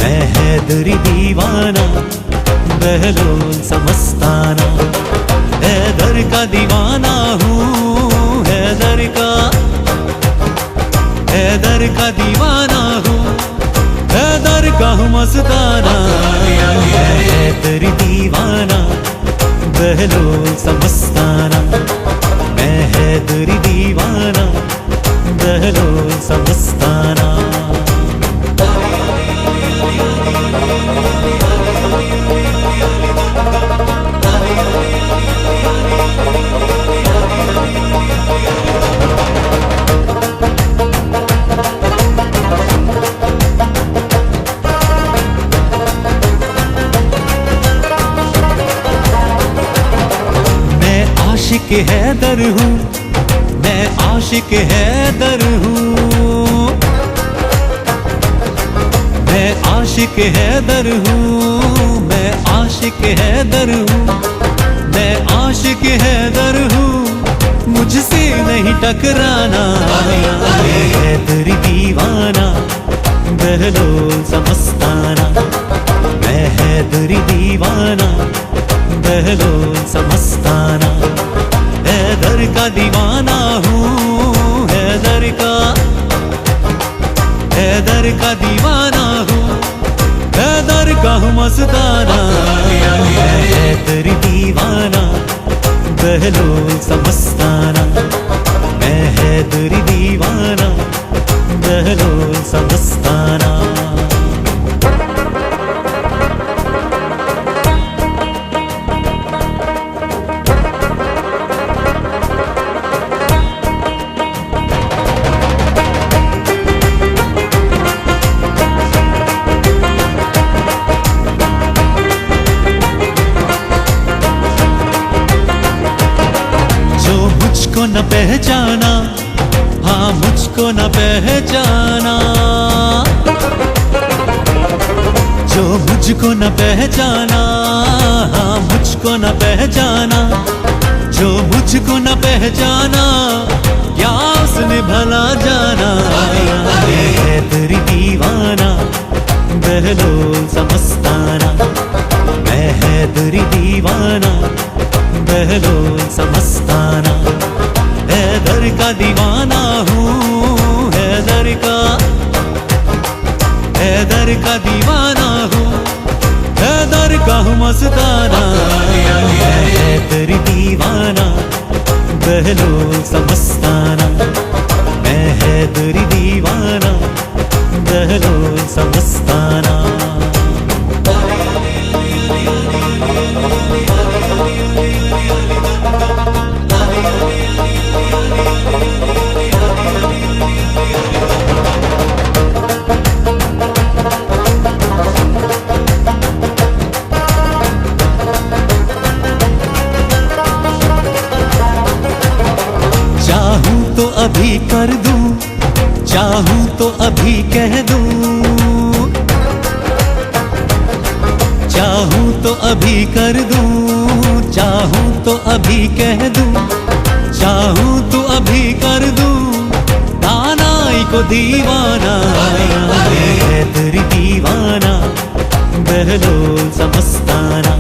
मैं हैदरी दीवाना, बहलोल समस्ताना। हैदर का दीवाना हूँ, हैदर का दीवाना हूँ, हैदर का हूँ मस्ताना। हैदरी दीवाना, बहलोल समस्ताना, मैं हैदरी दीवाना, बहलोल समस्ताना। आशिक हैदर हूँ, मैं आशिक हैदर हूँ, मैं आशिक हैदर हूँ, मैं आशिक हैदर हूँ, मैं आशिक हैदर हूँ, मुझसे नहीं टकराना। हैदरी दीवाना, बहलोल समस्ताना, मैं हैदरी दीवाना, बहलोल समस्ताना। हैदर का दीवाना हूँ, हैदर का दीवाना हूँ, हैदर का हूँ मस्ताना। हैदरी दीवाना, बहलोल समस्ताना, मैं हैदरी दीवाना, बहलोल समस्ताना। न पहचाना, हाँ मुझको न पहचाना, जो मुझको न पहचाना, हाँ मुझको न पहचाना, जो मुझको न पहचाना, क्या उसने भला जाना। हैदरी दीवाना, बहलोल समस्ताना, मैं हैदरी दीवाना, बहलोल समस्ताना। हैदर का दीवाना हूँ, हैदर का दीवाना हूँ, हैदर का हूँ मस्ताना। हैदरी दीवाना, बहलोल समस्ताना, मैं हैदरी दीवाना, बहलोल समस्ताना। चाहूं तो अभी कर दूं, चाहूं तो अभी कह दूं, चाहूं तो अभी कर दूं, चाहूं तो अभी कह दूं, चाहूं तो अभी कर दूं, दानाई को दीवाना। हैदरी दीवाना, बहलोल समस्ताना,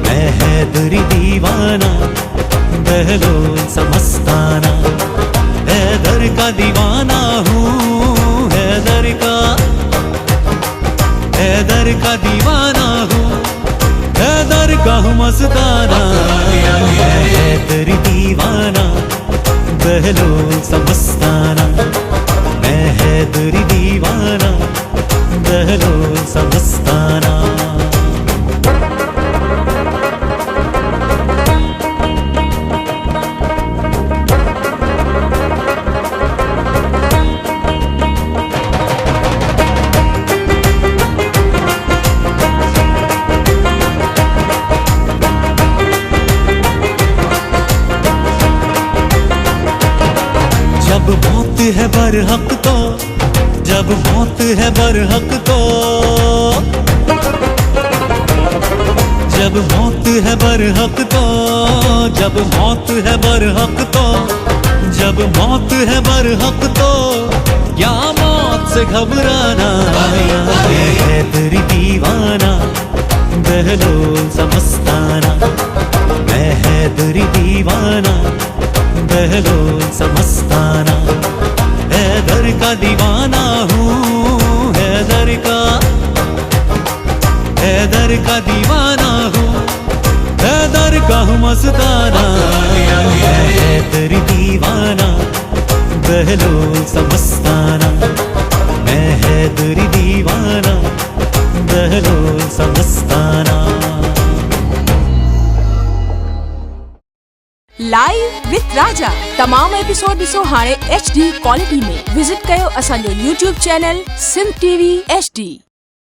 मैं हैदरी दीवाना, बहलोल समस्ताना। हैदर का दीवाना हूँ, हैदर का दीवाना हूँ, हैदर का हूँ मस्ताना। हैदरी दीवाना, बहलोल समस्ताना, मैं हैदरी दीवाना, बहलोल समस्ताना। बरहक तो, जब मौत है बरहक तो, जब मौत है बरहक तो, जब मौत है बरहक तो, जब मौत है बरहक तो, क्या मौत से घबराना। है तेरी दीवाना बहलोल समस्ताना, मैं है तेरी दीवाना बहलोल समस्ताना। हैदर का दीवाना हूँ, हैदर का, हैदर का दीवाना हूँ, हैदर का हूँ मस्ताना। है तेरी दीवाना बहलोल समस्ताना, मैं है तेरी दीवाना बहलोल समस्ताना। लाइव विथ राजा तमाम एपिसोड ॾिसो हाणे HD क्वालिटी में। विजिट कयो असांजो YouTube channel Sindh TV HD।